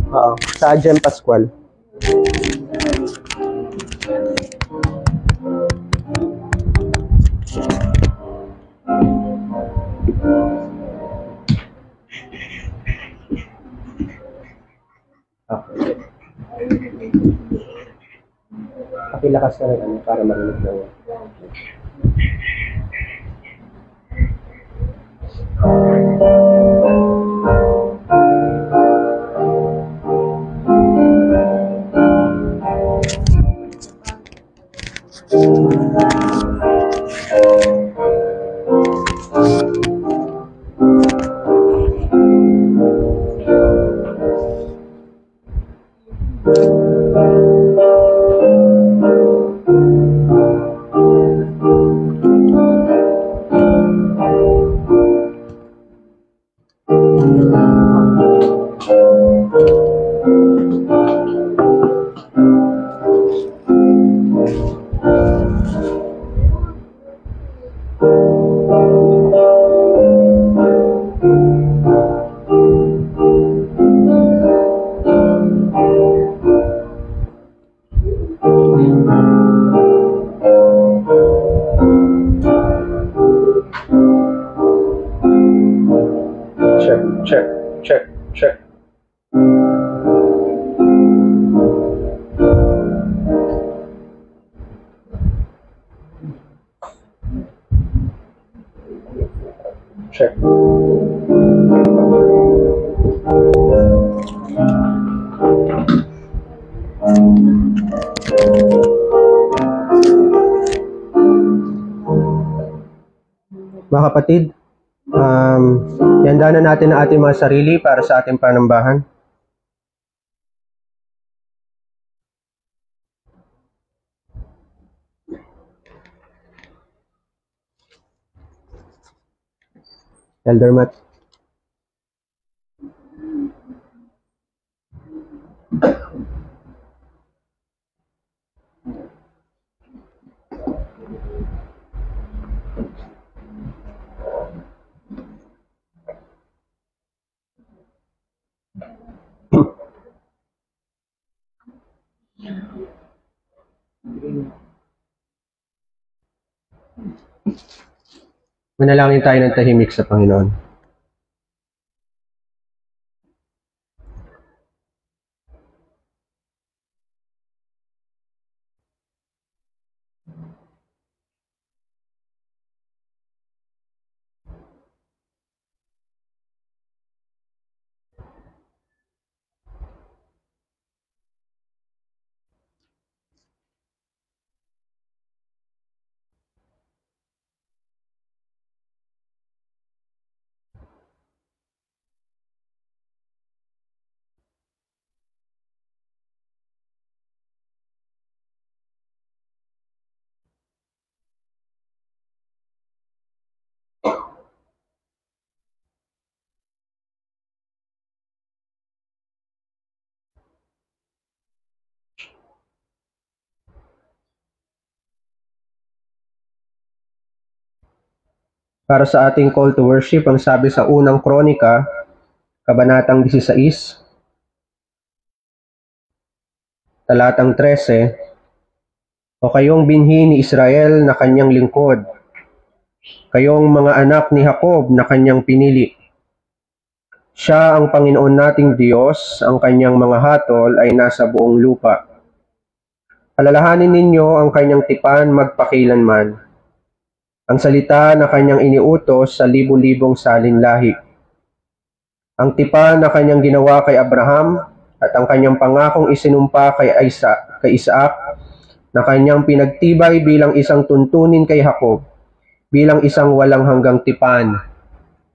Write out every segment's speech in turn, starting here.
Oo, sa Gem Pascual. Okay. Pakilakas na rin para marinig lang. Check. Check. Mga kapatid, ihandanan natin ang ating mga sarili para sa ating panambahan. Elder Matt. Manalangin tayo ng tahimik sa Panginoon. Para sa ating call to worship, ang sabi sa unang Kronika, Kabanatang 16, talatang 13, O kayong binhi ni Israel na kanyang lingkod, kayong mga anak ni Jacob na kanyang pinili. Siya ang Panginoon nating Diyos, ang kanyang mga hatol ay nasa buong lupa. Alalahanin ninyo ang kanyang tipan magpakilanman, ang salita na kanyang iniutos sa libu-libong salinlahi. Ang tipan na kanyang ginawa kay Abraham at ang kanyang pangakong isinumpa kay Isaac na kanyang pinagtibay bilang isang tuntunin kay Jacob, bilang isang walang hanggang tipan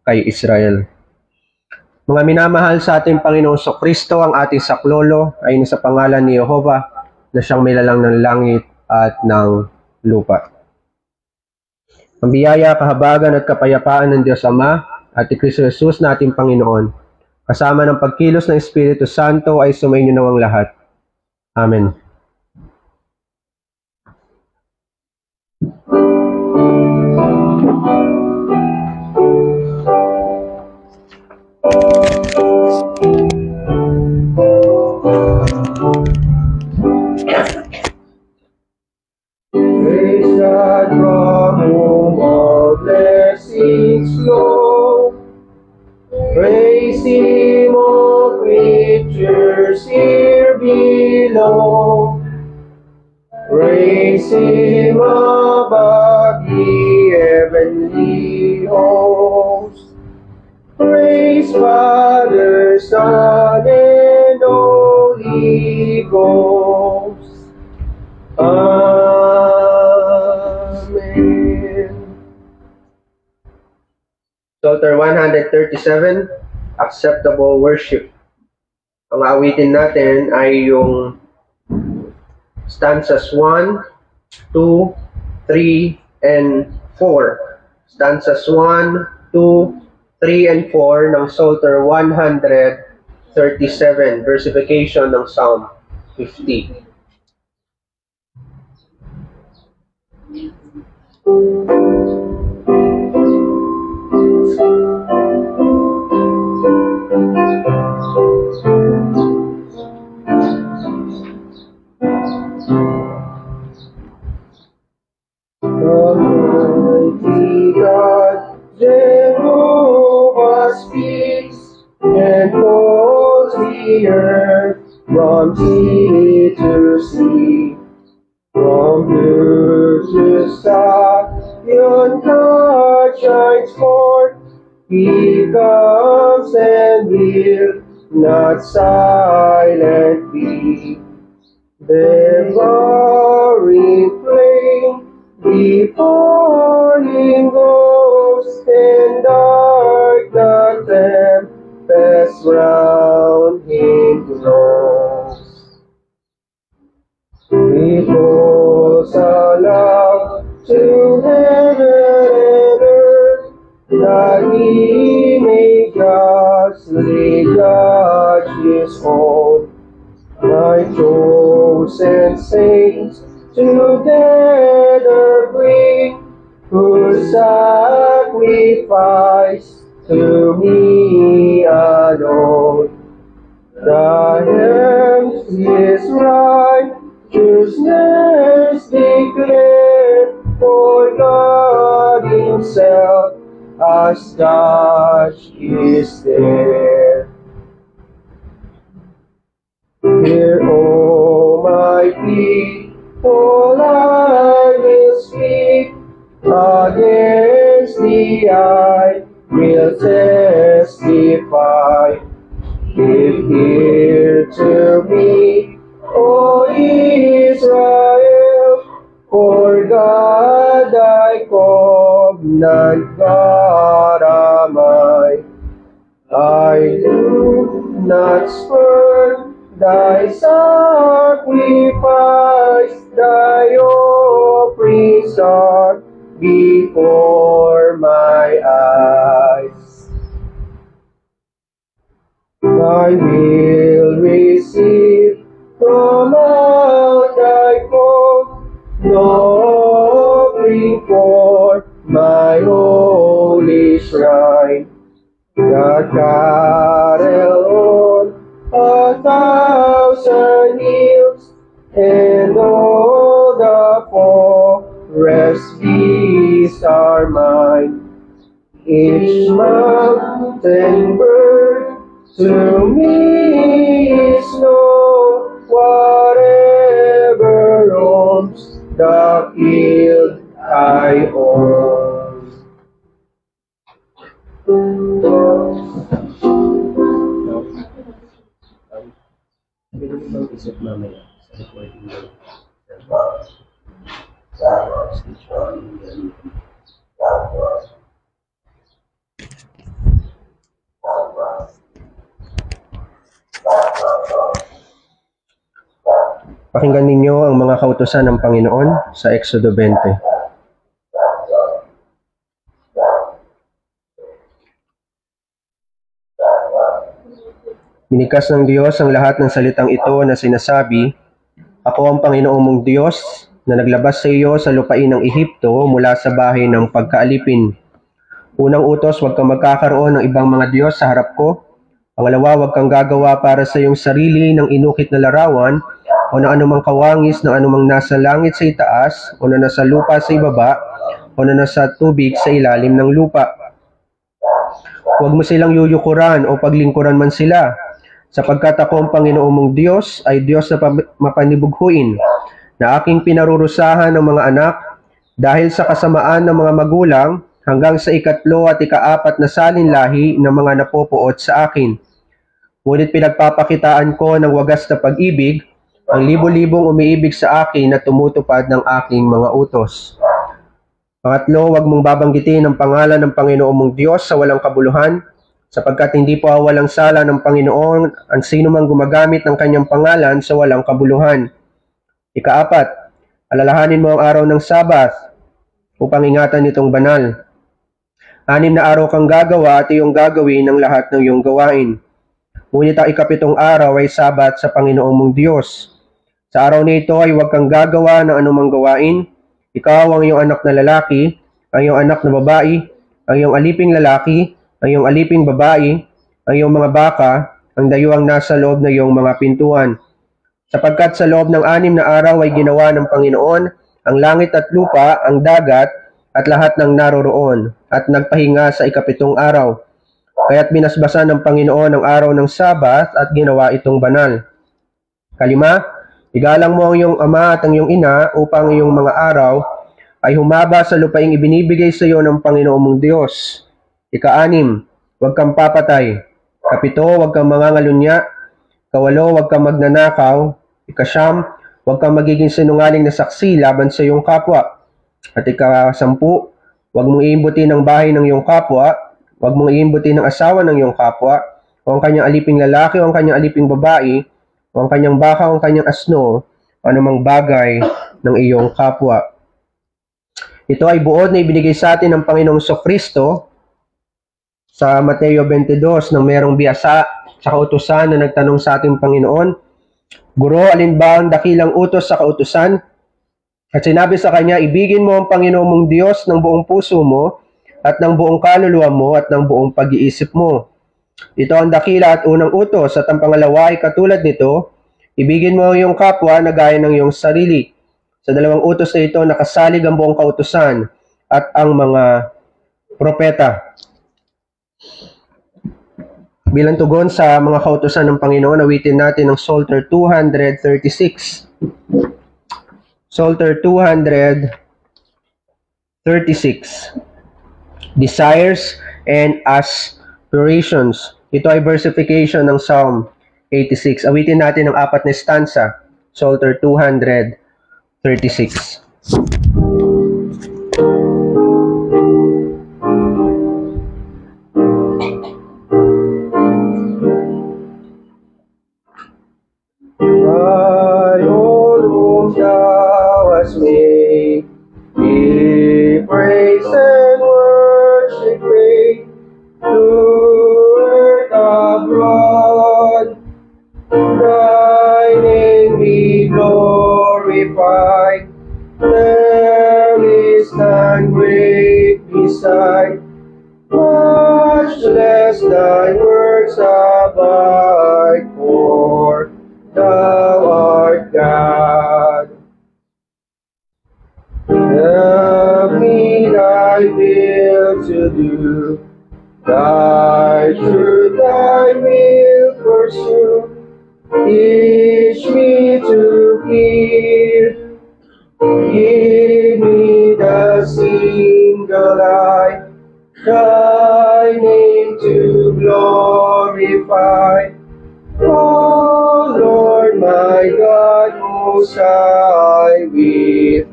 kay Israel. Mga minamahal sa ating Panginoong Kristo, ang ating saklolo ay sa pangalan ni Jehovah na siyang nilalang ng langit at ng lupa. Ang biyaya, kahabagan at kapayapaan ng Diyos Ama at ni Kristo Jesus na ating Panginoon, kasama ng pagkilos ng Espiritu Santo ay sumainyo nawang lahat. Amen. Raise him above the heavenly host. Praise Father, Son, and Holy Ghost. Amen. Psalter 137, Acceptable Worship. Ang awitin natin ay yung stanzas 1, 2, 3, and 4. Stanzas 1, 2, 3, and 4 ng Psalter 137, versification ng Psalm 50. Almighty God, Jehovah speaks, and calls the earth from sea to sea. From blue to Zion, God shines forth. He comes and will not silent be. Devouring flame before him goes, and dark the tempest round him blows. He calls aloud to heaven and earth, that he may justly judge his own. My chosen saints together bring, whose sacrifice to me alone. The heavens his righteousness declare, for God himself as judge is there. Hear, O my people, I will speak. Against thee I will testify. Give ear to me, O Israel, for God thy covenant God am I. I do not spurn thy sacrifice, thy offerings are before my eyes. I will receive from out thy fold no offering for my holy shrine. The cattle on 1,000 hills, and all the forest beasts are mine. Each mountain bird to me is known, whatever roams the field I own. Isip mamaya sa recording mo. Pakinggan ninyo ang mga kautusan ng Panginoon sa Exodo 20. Binikas ng Diyos ang lahat ng salitang ito na sinasabi, "Ako ang Panginoong mong Diyos na naglabas sa iyo sa lupain ng Ehipto mula sa bahay ng pagkaalipin. Unang utos, huwag kang magkakaroon ng ibang mga Diyos sa harap ko. Pangalawa, huwag kang gagawa para sa iyong sarili ng inukit na larawan o ng anumang kawangis ng anumang nasa langit sa itaas o na nasa lupa sa ibaba o na nasa tubig sa ilalim ng lupa. Huwag mo silang yuyukuran o paglingkuran man sila, sapagkat ako ang Panginoon mong Diyos ay Diyos na mapanibughuin, na aking pinarurusahan ng mga anak dahil sa kasamaan ng mga magulang hanggang sa ikatlo at ikaapat na salinlahi ng mga napopuot sa akin. Ngunit pinagpapakitaan ko ng wagas na pag-ibig ang libo-libong umiibig sa akin na tumutupad ng aking mga utos. Pangatlo, huwag mong babanggitin ang pangalan ng Panginoon mong Diyos sa walang kabuluhan, sapagkat hindi po walang sala ng Panginoon ang sino mang gumagamit ng kanyang pangalan sa walang kabuluhan. Ikaapat, alalahanin mo ang araw ng Sabat upang ingatan itong banal. 6 na araw kang gagawa at iyong gagawin ng lahat ng iyong gawain. Ngunit ang ikapitong araw ay Sabat sa Panginoon mong Diyos. Sa araw na ito ay huwag kang gagawa ng anumang gawain. Ikaw, ang iyong anak na lalaki, ang iyong anak na babae, ang iyong aliping lalaki, ang iyong aliping babae, ang iyong mga baka, ang dayuhang nasa loob ng iyong mga pintuan. Sapagkat sa loob ng 6 na araw ay ginawa ng Panginoon ang langit at lupa, ang dagat, at lahat ng naroroon, at nagpahinga sa ikapitong araw. Kaya't binasbasan ng Panginoon ang araw ng Sabat at ginawa itong banal. Kalima, igalang mo ang iyong ama at ang iyong ina upang iyong mga araw ay humaba sa lupaing ibinibigay sa iyo ng Panginoon mong Diyos. Ika-6, huwag kang papatay. Kapito, huwag kang mangangalunya. Kawalo, huwag kang magnanakaw. Ika-9, huwag kang magiging sinungaling na saksi laban sa iyong kapwa. At ika-10, huwag mong iimbutin ang bahay ng iyong kapwa. Huwag mong iimbutin ang asawa ng iyong kapwa, o ang kanyang aliping lalaki, o ang kanyang aliping babae, o ang kanyang baka, o ang kanyang asno, o anumang bagay ng iyong kapwa. Ito ay buod na ibinigay sa atin ng Panginoong Kristo sa Mateo 22 nang merong biyasa sa kautusan na nagtanong sa ating Panginoon, Guro, alin ba ang dakilang utos sa kautusan? At sinabi sa kanya, ibigin mo ang Panginoon mong Diyos ng buong puso mo, at ng buong kaluluwa mo, at ng buong pag-iisip mo. Ito ang dakila at unang utos, at ang pangalawa ay katulad nito, ibigin mo ang iyong kapwa na gaya ng iyong sarili. Sa dalawang utos na ito, nakasalig ang buong kautusan at ang mga propeta. Bilang tugon sa mga kautusan ng Panginoon, awitin natin ang Psalter 236. Psalter 236. Desires and aspirations. Ito ay versification ng Psalm 86. Awitin natin ang 4 na stanza, Psalter 236. By all whom thou hast made, be praise and worship great, to earth abroad. Thy name be glorified. There is none great beside. Much less thy works abide, for thou art God. Help me thy will to do, thy truth thy will pursue. Teach me to fear, give me the single eye, thy name to glorify. O Lord my God, most high, with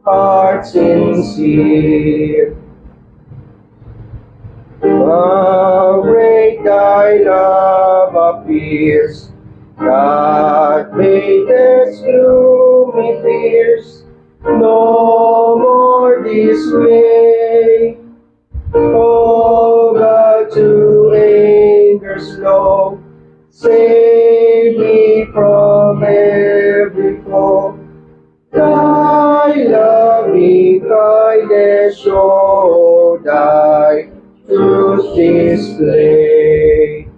heart sincere. How great thy love appears, that maketh gloomy fears no more dismay. O God, to anger slow, save me from every foe. Thy loving kindness show, thy truth display.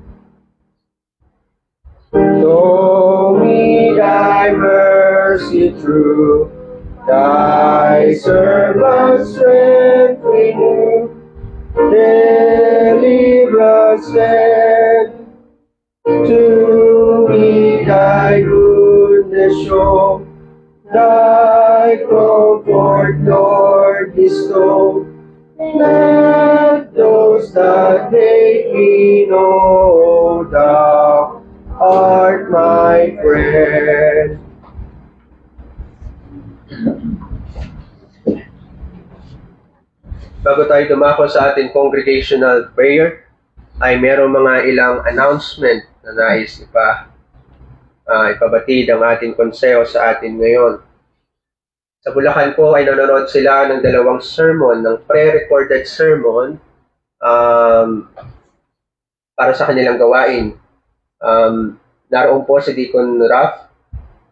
Show me thy mercy true, thy servant's strength renew. Deliver us then to show. Thy comfort, Lord, bestow. Let those that hate me know thou art my friend. Bago tayo dumako sa ating congregational prayer, ay merong mga ilang announcement na nais ipabatid ang ating konseho sa atin ngayon. Sa Bulacan po ay nanonood sila ng dalawang sermon, ng pre-recorded sermon para sa kanilang gawain. Naroon po si Deacon Raf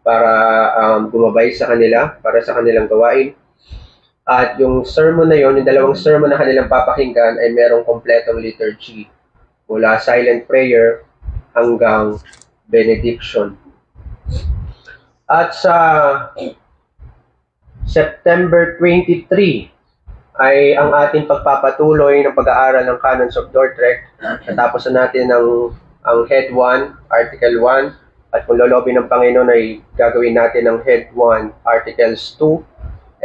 para gumabay sa kanila, para sa kanilang gawain. At yung sermon na yon, yung dalawang sermon na kanilang papakinggan ay merong kompletong liturgy mula silent prayer hanggang benediction. At sa September 23 ay ang ating pagpapatuloy ng pag-aaral ng Canons of Dordrecht. Natapos na natin ang Head 1, Article 1, at kung loloobin ng Panginoon ay gagawin natin ang Head 1, Articles 2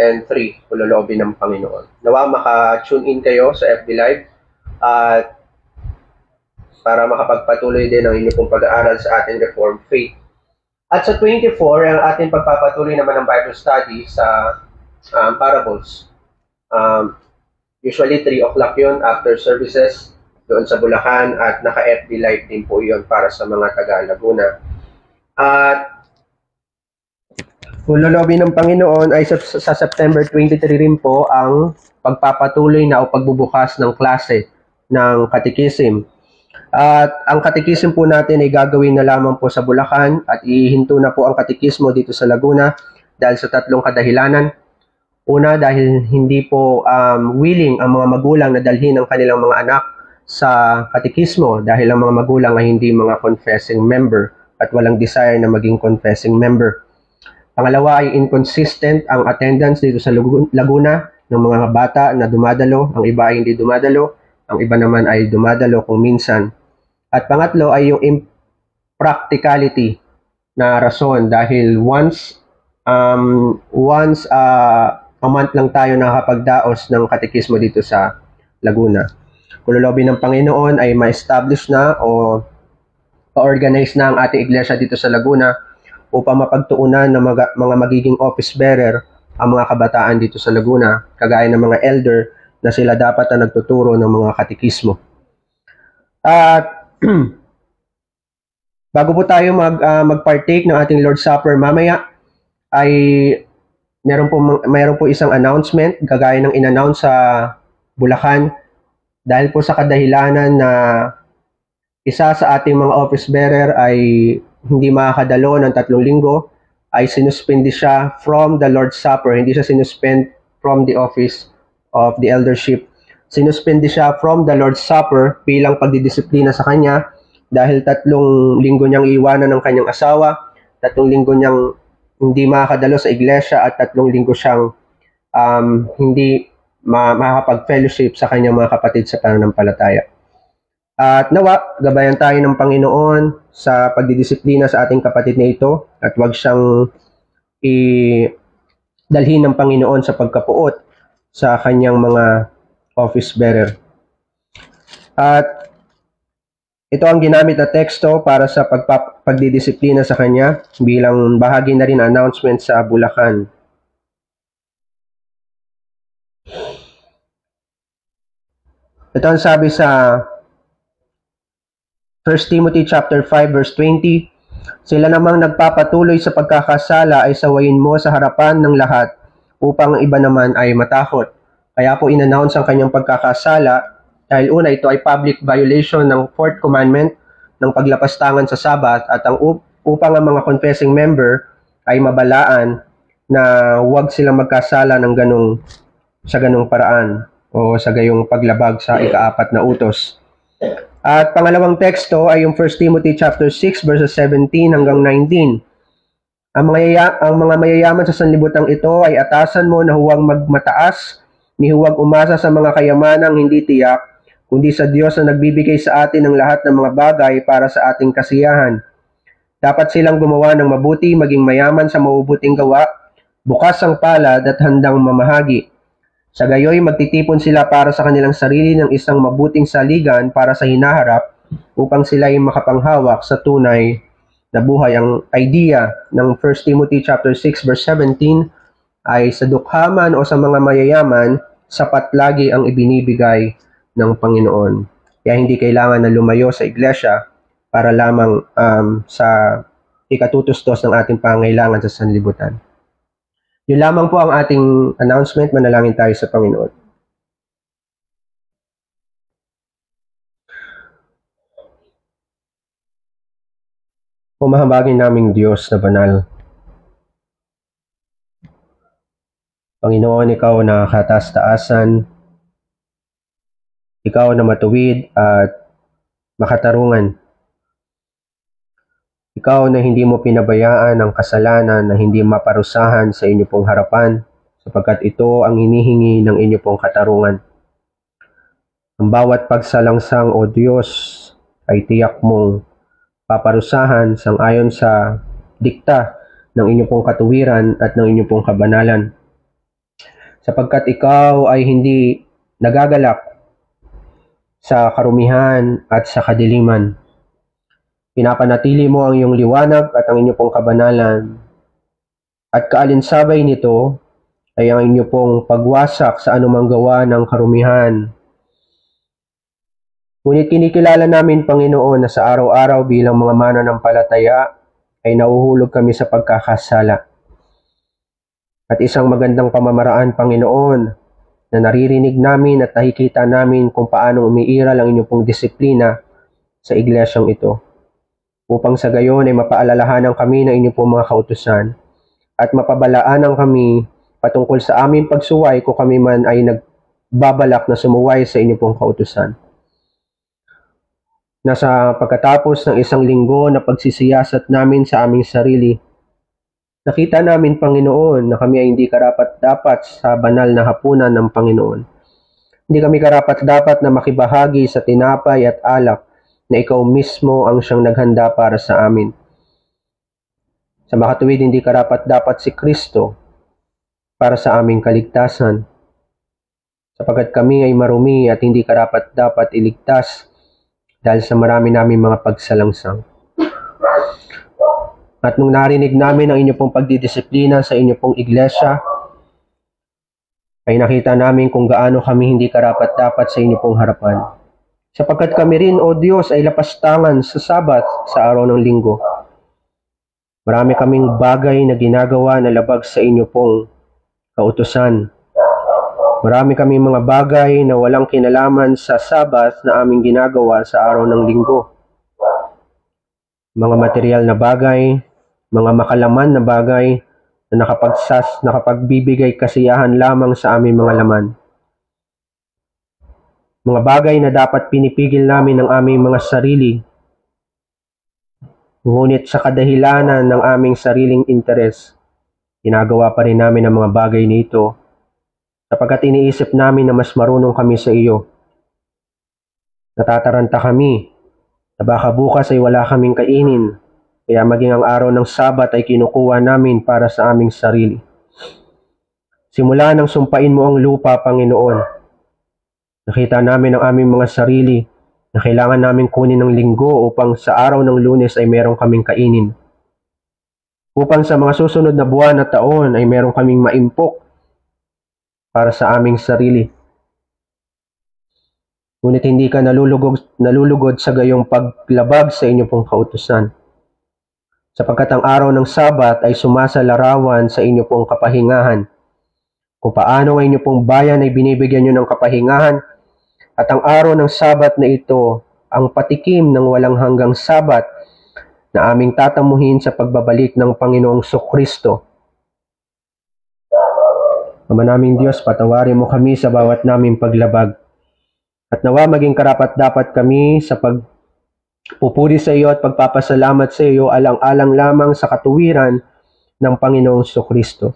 and 3, kung loloobin ng Panginoon. Nawa maka-tune in kayo sa FB Live at para makapagpatuloy din ang inyong pag-aaral sa ating Reformed Faith. At sa 24, ang ating pagpapatuloy naman ng Bible study sa parables. Usually 3 o'clock yun after services doon sa Bulacan at naka-FB Live din po yun para sa mga taga-Laguna. At kung loloobin ng Panginoon ay sa September 23 rin po ang pagpapatuloy na o pagbubukas ng klase ng Catechism. At ang Catechism po natin ay gagawin na lamang po sa Bulacan at ihinto na po ang Katekismo dito sa Laguna dahil sa 3 kadahilanan. Una, dahil hindi po willing ang mga magulang na dalhin ang kanilang mga anak sa Katekismo dahil ang mga magulang ay hindi mga confessing member at walang desire na maging confessing member. Pangalawa ay inconsistent ang attendance dito sa Laguna ng mga bata na dumadalo. Ang iba ay hindi dumadalo. Ang iba naman ay dumadalo kung minsan. At pangatlo ay yung impracticality na rason dahil once a month lang tayo nakakapagdaos ng katekismo dito sa Laguna. Kung loloobin ng Panginoon ay ma-establish na o pa-organize na ang ating iglesia dito sa Laguna upang mapagtuunan ng mga magiging office bearer ang mga kabataan dito sa Laguna, kagaya ng mga elder na sila dapat na nagtuturo ng mga katekismo. At bago po tayo mag-partake ng ating Lord's Supper mamaya, ay mayroon po isang announcement, kagaya ng in-announce sa Bulacan, dahil po sa kadahilanan na isa sa ating mga office bearer ay hindi makakadalo ng 3 linggo, ay sinuspindi siya from the Lord's Supper. Hindi siya sinuspend from the office of the eldership. Sinuspindi siya from the Lord's Supper bilang pagdidisiplina sa kanya dahil 3 linggo niyang iwanan ng kanyang asawa, 3 linggo niyang hindi makakadalo sa iglesia at 3 linggo siyang hindi makakapag-fellowship sa kanyang mga kapatid sa pananampalataya. At nawa, gabayan tayo ng Panginoon sa pagdidisiplina sa ating kapatid na ito at huwag siyang dalhin ng Panginoon sa pagkapuot sa kanyang mga office bearer. At ito ang ginamit na teksto para sa pagdidisiplina sa kanya bilang bahagi na rin ng announcement sa Bulacan. Ito ang sabi sa 1 Timothy chapter 5 verse 20, sila namang nagpapatuloy sa pagkakasala ay sawayin mo sa harapan ng lahat upang ang iba naman ay matakot. Kaya po in-announce ang kanyang pagkakasala dahil una ito ay public violation ng 4th commandment ng paglapastangan sa Sabat at upang ang mga confessing member ay mabalaan na huwag silang magkasala ng sa ganung paraan o sa gayong paglabag sa ika-4 na utos. At pangalawang teksto ay yung 1 Timothy chapter 6 verses 17 hanggang 19. Ang mga mayayaman sa sanlibutan ito ay atasan mo na huwag magmataas, ni huwag umasa sa mga kayamanang hindi tiyak, kundi sa Diyos na nagbibigay sa atin ng lahat ng mga bagay para sa ating kasiyahan. Dapat silang gumawa ng mabuti, maging mayaman sa mabubuting gawa, bukas ang palad at handang mamahagi. Sa gayoy, magtitipon sila para sa kanilang sarili ng isang mabuting saligan para sa hinaharap upang sila ay makapanghawak sa tunay na buhay. Ang idea ng 1 Timothy chapter 6 verse 17 ay sa dukhaman o sa mga mayayaman, sapat lagi ang ibinibigay ng Panginoon. Kaya hindi kailangan na lumayo sa iglesia para lamang sa ikatutustos ng ating pangailangan sa sanlibutan. Yun lamang po ang ating announcement. Manalangin tayo sa Panginoon. O mahabagin naming Diyos na banal, Panginoon, Ikaw na kataas-taasan, Ikaw na matuwid at makatarungan. Ikaw na hindi mo pinabayaan ang kasalanan na hindi maparusahan sa inyo pong harapan, sapagkat ito ang hinihingi ng inyo pong katarungan. Ang bawat pagsalangsang, O Diyos, ay tiyak mong paparusahan sang-ayon sa dikta ng inyo pong katuwiran at ng inyo pong kabanalan. Sapagkat ikaw ay hindi nagagalak sa karumihan at sa kadiliman. Pinapanatili mo ang iyong liwanag at ang inyo pong kabanalan. At kaalinsabay nito ay ang inyo pong pagwasak sa anumang gawa ng karumihan. Ngunit kinikilala namin, Panginoon, na sa araw-araw bilang mga mananampalataya ay nahuhulog kami sa pagkakasala. At isang magandang pamamaraan, Panginoon, na naririnig namin at nakikita namin kung paano umiiral ang inyong pong disiplina sa iglesyang ito, upang sa gayon ay mapaalalahanan kami ng inyong pong mga kautusan at mapabalaanan kami patungkol sa aming pagsuway kung kami man ay nagbabalak na sumuway sa inyong pong kautusan. Nasa pagkatapos ng isang linggo na pagsisiyasat namin sa aming sarili, nakita namin, Panginoon, na kami ay hindi karapat-dapat sa banal na hapunan ng Panginoon. Hindi kami karapat-dapat na makibahagi sa tinapay at alak na ikaw mismo ang siyang naghanda para sa amin. Sa makatuwid, hindi karapat-dapat si Kristo para sa aming kaligtasan, sapagkat kami ay marumi at hindi karapat-dapat iligtas dahil sa marami naming mga pagsalangsang. At nung narinig namin ang inyo pong pagdidisiplina sa inyo pong iglesia, ay nakita namin kung gaano kami hindi karapat-dapat sa inyo pong harapan. Sapagkat kami rin, O Diyos, ay lapastangan sa Sabat sa araw ng linggo. Marami kaming bagay na ginagawa na labag sa inyo pong kautusan. Marami kaming mga bagay na walang kinalaman sa Sabat na aming ginagawa sa araw ng linggo. Mga material na bagay, mga makalaman na bagay na nakapagbibigay kasiyahan lamang sa aming mga laman. Mga bagay na dapat pinipigil namin ng aming mga sarili, ngunit sa kadahilanan ng aming sariling interes, ginagawa pa rin namin ang mga bagay nito sapagkat iniisip namin na mas marunong kami sa iyo. Natataranta kami na baka bukas ay wala kaming kainin, kaya maging ang araw ng Sabat ay kinukuha namin para sa aming sarili. Simula nang sumpain mo ang lupa, Panginoon, nakita namin ang aming mga sarili na kailangan namin kunin ng linggo upang sa araw ng Lunes ay meron kaming kainin. Upang sa mga susunod na buwan at taon ay meron kaming maimpok para sa aming sarili. Ngunit hindi ka nalulugod sa gayong paglabag sa inyong pong kautusan. Sapagkat ang araw ng Sabat ay sumasalarawan sa inyong pong kapahingahan. Kung paano ang inyong pong bayan ay binibigyan nyo ng kapahingahan, at ang araw ng Sabat na ito ang patikim ng walang hanggang Sabat na aming tatamuhin sa pagbabalik ng Panginoong Kristo. Ama naming Diyos, patawarin mo kami sa bawat naming paglabag. At nawa maging karapat-dapat kami sa pupuri sa iyo at pagpapasalamat sa iyo alang-alang lamang sa katuwiran ng Panginoong Kristo.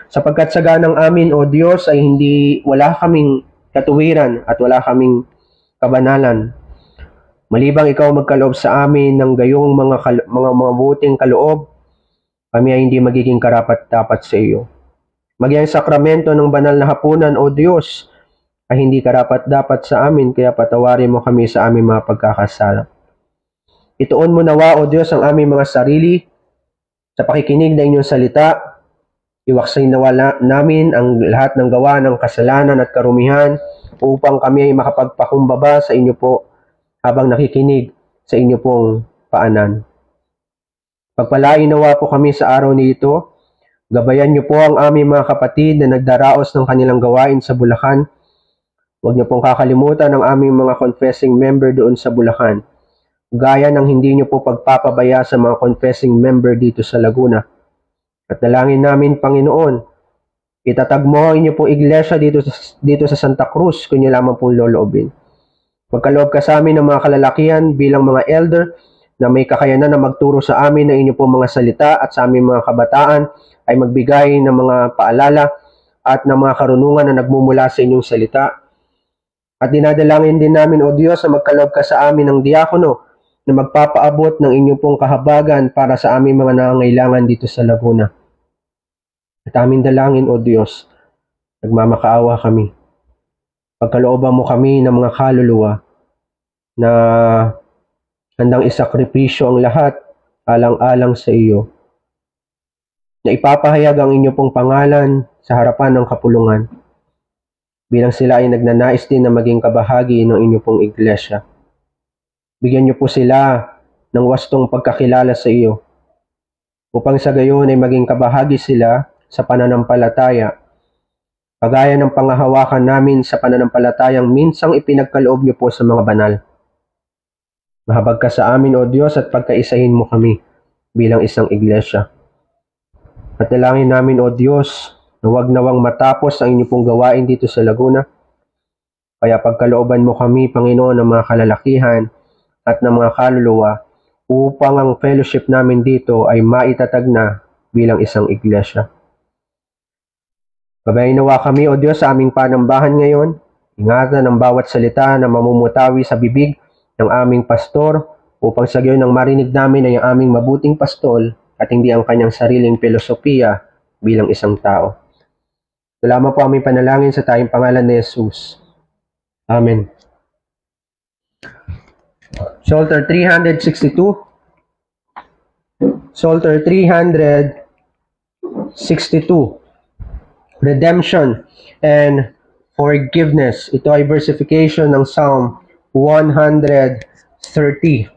Sapagkat sa ganang amin, O Diyos, ay wala kaming katuwiran at wala kaming kabanalan. Malibang ikaw magkaloob sa amin ng gayong mga mabuting kaloob, kami ay hindi magiging karapat-dapat sa iyo. Maging sakramento ng banal na hapunan, O Diyos, ay hindi karapat-dapat sa amin, kaya patawarin mo kami sa aming mga pagkakasala. Ituon mo nawa, O Diyos, ang aming mga sarili sa pakikinig ng inyong salita. Iwaksay nawa namin ang lahat ng gawa ng kasalanan at karumihan upang kami ay makapagpakumbaba sa inyo po habang nakikinig sa inyo pong paanan. Pagpalain nawa po kami sa araw nito. Gabayan niyo po ang aming mga kapatid na nagdaraos ng kanilang gawain sa Bulacan. Huwag niyo pong kakalimutan ang aming mga confessing member doon sa Bulacan. Gaya ng hindi niyo po pagpapabaya sa mga confessing member dito sa Laguna. At dalangin namin, Panginoon, itatag mo ang inyo pong iglesia dito sa Santa Cruz kung niyo lamang pong loloobin. Magkaloob ka sa amin ng mga kalalakihan bilang mga elder na may kakayanan na magturo sa amin ng inyo pong mga salita at sa aming mga kabataan ay magbigay ng mga paalala at ng mga karunungan na nagmumula sa inyong salita. At dinadalangin din namin, O Diyos, na magkaloob ka sa amin ng diakono na magpapaabot ng inyong pong kahabagan para sa aming mga nangangailangan dito sa Laguna. At aming dalangin, O Diyos, nagmamakaawa kami. Pagkalooban mo kami ng mga kaluluwa na handang isakripisyo ang lahat alang-alang sa iyo, na ipapahayag ang inyo pong pangalan sa harapan ng kapulungan, bilang sila ay nagnanais din na maging kabahagi ng inyo pong iglesia. Bigyan niyo po sila ng wastong pagkakilala sa iyo, upang sa gayon ay maging kabahagi sila sa pananampalataya, kagaya ng pangahawakan namin sa pananampalatayang minsang ipinagkaloob niyo po sa mga banal. Mahabag ka sa amin, O Diyos, at pagkaisahin mo kami bilang isang iglesia. At dalangin namin, O Diyos, na huwag nawang matapos ang inyo pong gawain dito sa Laguna. Kaya pagkalooban mo kami, Panginoon, ng mga kalalakihan at ng mga kaluluwa upang ang fellowship namin dito ay maitatag na bilang isang iglesia. Gabayan nawa kami, O Diyos, sa aming panambahan ngayon. Ingatan ang bawat salita na mamumutawi sa bibig ng aming pastor upang sa gayon ang marinig namin ay ang aming mabuting pastol at hindi ang kanyang sariling filosofiya bilang isang tao. Salamat po aming panalangin sa tayong pangalan ni Jesus. Amen. Psalter 362. Psalter 362. Redemption and forgiveness. Ito ay versification ng Psalm 130.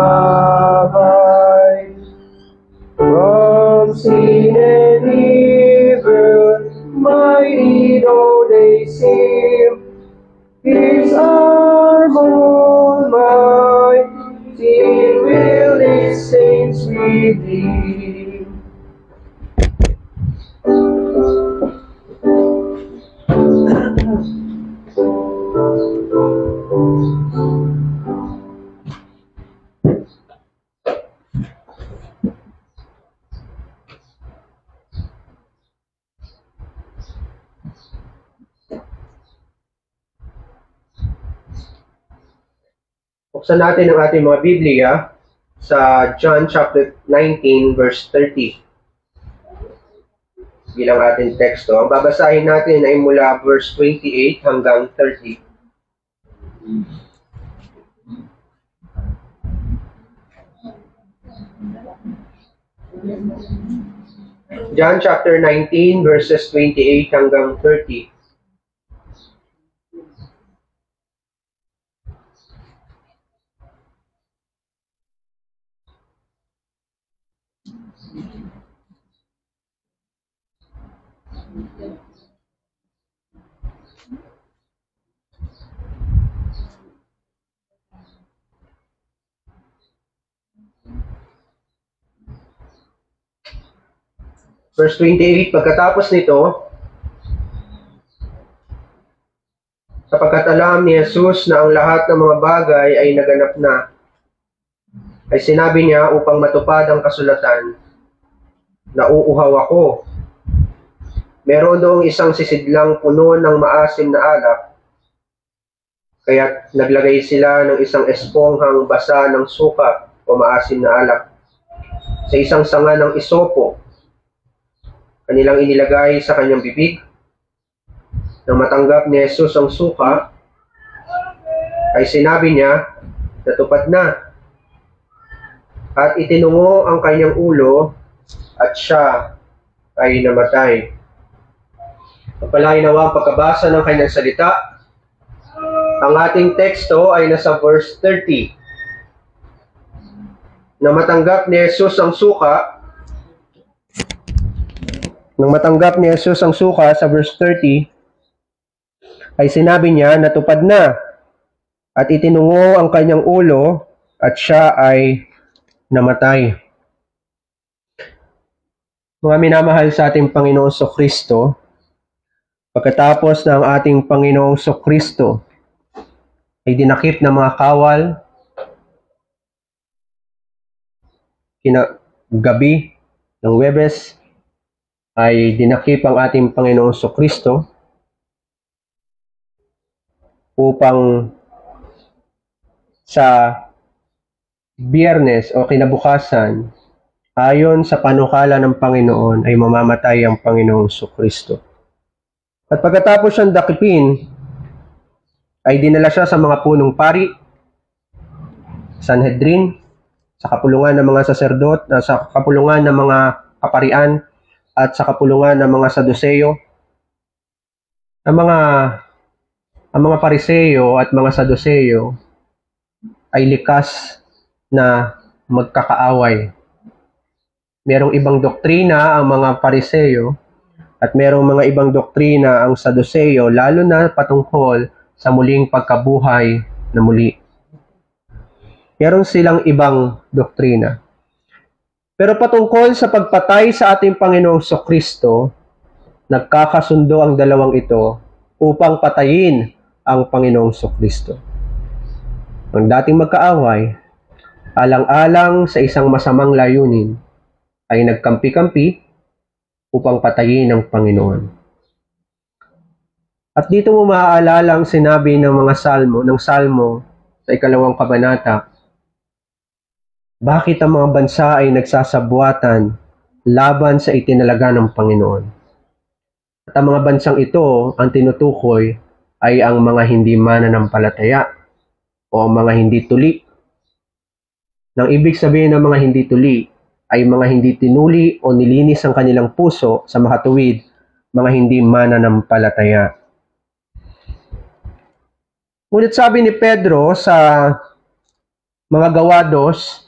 abide. From sin and evil, mighty though they seem, His arm almighty will His saints redeem. Buksan natin ang ating mga Biblia sa John chapter 19 verse 30. Bilang ating teksto. Ang babasahin natin ay mula verse 28 hanggang 30. John chapter 19 verses 28 hanggang 30. Verse 28, pagkatapos nito, sapagkat alam ni Jesus na ang lahat ng mga bagay ay naganap na, ay sinabi niya upang matupad ang kasulatan, nauuhaw ako. Meron doong isang sisidlang puno ng maasim na alak, kaya naglagay sila ng isang esponghang basa ng suka o maasim na alak sa isang sanga ng isopo. Kanilang inilagay sa kanyang bibig. Nang matanggap ni Jesus ang suka, ay sinabi niya, natupad na. At itinungo ang kanyang ulo at siya ay namatay. Pagpalain nawa ang pagkabasa ng kanyang salita. Ang ating teksto ay nasa verse 30. Nang matanggap ni Jesus ang suka, sa verse 30, ay sinabi niya, natupad na. At itinungo ang kanyang ulo at siya ay namatay. Mga minamahal sa ating Panginoong Kristo, pagkatapos ng ating Panginoong Kristo ay dinakip ng mga kawal, gabi ng Huwebes, ay dinakip ang ating Panginoong Kristo upang sa Biyernes o kinabukasan, ayon sa panukala ng Panginoon, ay mamamatay ang Panginoong Kristo. At pagkatapos siyang dakipin, ay dinala siya sa mga punong pari, Sanhedrin, sa kapulungan ng mga saserdot, sa kapulungan ng mga kaparian, at sa kapulungan ng mga Saduseyo. Ang mga Pariseo at mga Saduseyo ay likas na magkakaaway. Merong ibang doktrina ang mga Pariseo at merong mga ibang doktrina ang Saduseyo, lalo na patungkol sa muling pagkabuhay na muli. Meron silang ibang doktrina. Pero patungkol sa pagpatay sa ating Panginoong Kristo, nagkakasundo ang dalawang ito upang patayin ang Panginoong Kristo. Ang dating magkaaway, alang-alang sa isang masamang layunin, ay nagkampi-kampi upang patayin ang Panginoon. At dito mo maaalala ang sinabi ng mga salmo sa 2 kabanata. Bakit ang mga bansa ay nagsasabuatan laban sa itinalaga ng Panginoon? At ang mga bansang ito, ang tinutukoy ay ang mga hindi mananampalataya o ang mga hindi tuli. Nang ibig sabihin ng mga hindi tuli ay mga hindi tinuli o nilinis ang kanilang puso sa makatuwid, mga hindi mananampalataya. Ngunit sabi ni Pedro sa mga gawados,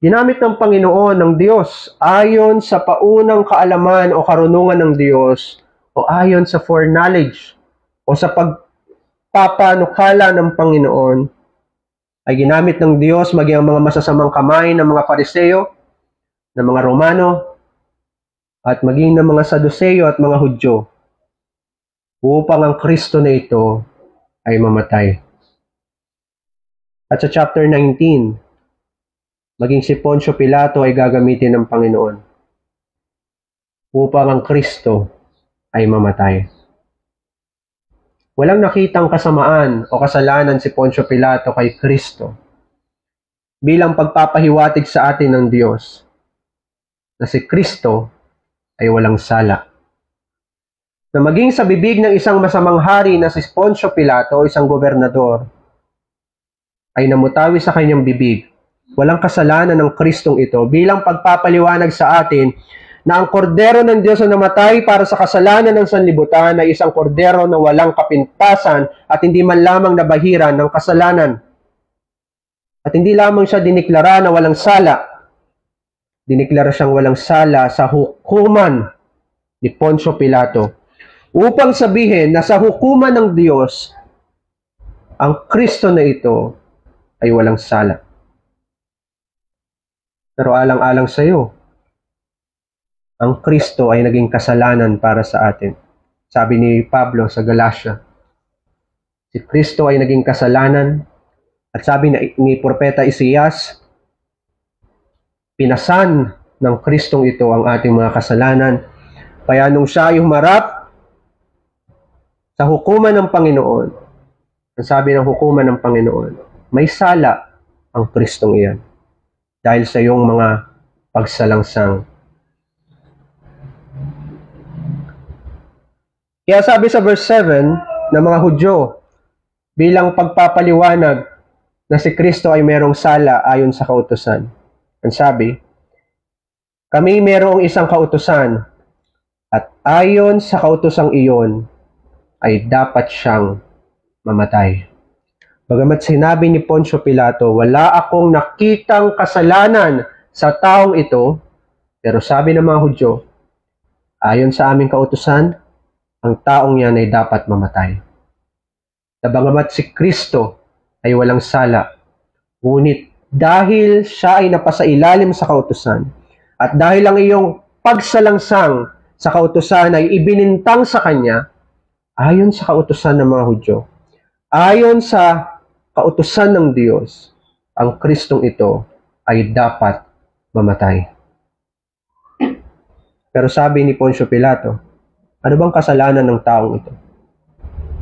ginamit ng Panginoon ng Diyos ayon sa paunang kaalaman o karunungan ng Diyos o ayon sa foreknowledge o sa pagpapanukala ng Panginoon ay ginamit ng Diyos maging ang mga masasamang kamay ng mga Pariseo, ng mga Romano, at maging ng mga Saduceo at mga Hudyo upang ang Kristo na ito ay mamatay. At sa chapter 19, maging si Poncio Pilato ay gagamitin ng Panginoon upang ang Kristo ay mamatay. Walang nakitang kasamaan o kasalanan si Poncio Pilato kay Kristo bilang pagpapahiwatig sa atin ng Diyos na si Kristo ay walang sala. Na maging sa bibig ng isang masamang hari na si Poncio Pilato, isang gobernador, ay namutawi sa kanyang bibig, walang kasalanan ng Kristong ito bilang pagpapaliwanag sa atin na ang kordero ng Diyos na namatay para sa kasalanan ng sanlibutan ay isang kordero na walang kapintasan at hindi man lamang nabahiran ng kasalanan. At hindi lamang siya diniklara na walang sala. Diniklara siyang walang sala sa hukuman ni Poncio Pilato upang sabihin na sa hukuman ng Diyos, ang Kristo na ito ay walang sala. Pero alang-alang sa iyo, ang Kristo ay naging kasalanan para sa atin. Sabi ni Pablo sa Galatia, si Kristo ay naging kasalanan at sabi ni Propeta Isaias, pinasan ng Kristong ito ang ating mga kasalanan. Kaya nung siya ay humarap sa hukuman ng Panginoon, ang sabi ng hukuman ng Panginoon, may sala ang Kristong iyan dahil sa iyong mga pagsalangsang. Kaya sabi sa verse 7 ng mga Hudyo, bilang pagpapaliwanag na si Kristo ay merong sala ayon sa kautusan. Ang sabi, kami merong isang kautusan at ayon sa kautosang iyon ay dapat siyang mamatay. Bagamat sinabi ni Poncio Pilato, wala akong nakitang kasalanan sa taong ito, pero sabi ng mga Hudyo, ayon sa aming kautusan, ang taong yan ay dapat mamatay. Bagamat si Kristo ay walang sala, ngunit dahil siya ay napasailalim sa kautusan, at dahil ang iyong pagsalangsang sa kautusan ay ibinintang sa kanya, ayon sa kautusan ng mga Hudyo, ayon sa kautusan ng Diyos, ang Kristong ito ay dapat mamatay. Pero sabi ni Poncio Pilato, ano bang kasalanan ng taong ito?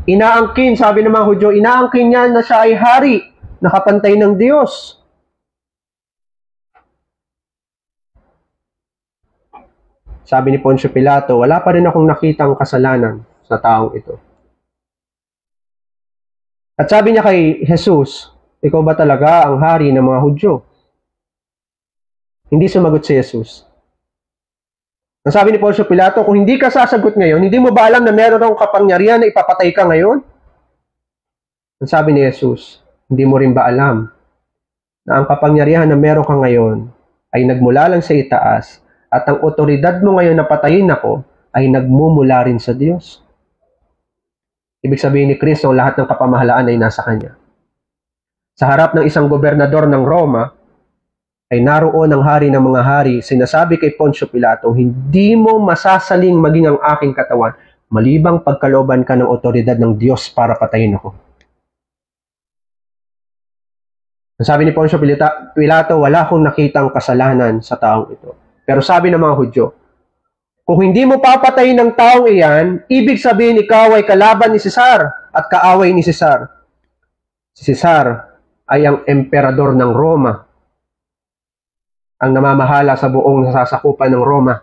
Inaangkin, sabi ng mga Hudyo, inaangkin niya na siya ay hari, nakapantay ng Diyos. Sabi ni Poncio Pilato, wala pa rin akong nakitang kasalanan sa taong ito. At sabi niya kay Jesus, ikaw ba talaga ang hari ng mga Hudyo? Hindi sumagot si Jesus. Ang sabi ni Poncio Pilato, kung hindi ka sasagot ngayon, hindi mo ba alam na meron akong kapangyarihan na ipapatay ka ngayon? Ang sabi ni Jesus, hindi mo rin ba alam na ang kapangyarihan na meron ka ngayon ay nagmula lang sa itaas at ang otoridad mo ngayon na patayin ako ay nagmumula rin sa Diyos? Ibig sabihin ni Kristo, lahat ng kapamahalaan ay nasa Kanya. Sa harap ng isang gobernador ng Roma, ay naroon ang hari ng mga hari, sinasabi kay Poncio Pilato, hindi mo masasaling maging ang aking katawan, malibang pagkalooban ka ng otoridad ng Diyos para patayin ako. Ang sabi ni Poncio Pilato, wala akong nakitang kasalanan sa taong ito. Pero sabi ng mga Hudyo, kung hindi mo papatayin ng taong iyan, ibig sabihin ikaw ay kalaban ni Cesar at kaaway ni Cesar. Si Cesar ay ang emperador ng Roma, ang namamahala sa buong nasasakupan ng Roma,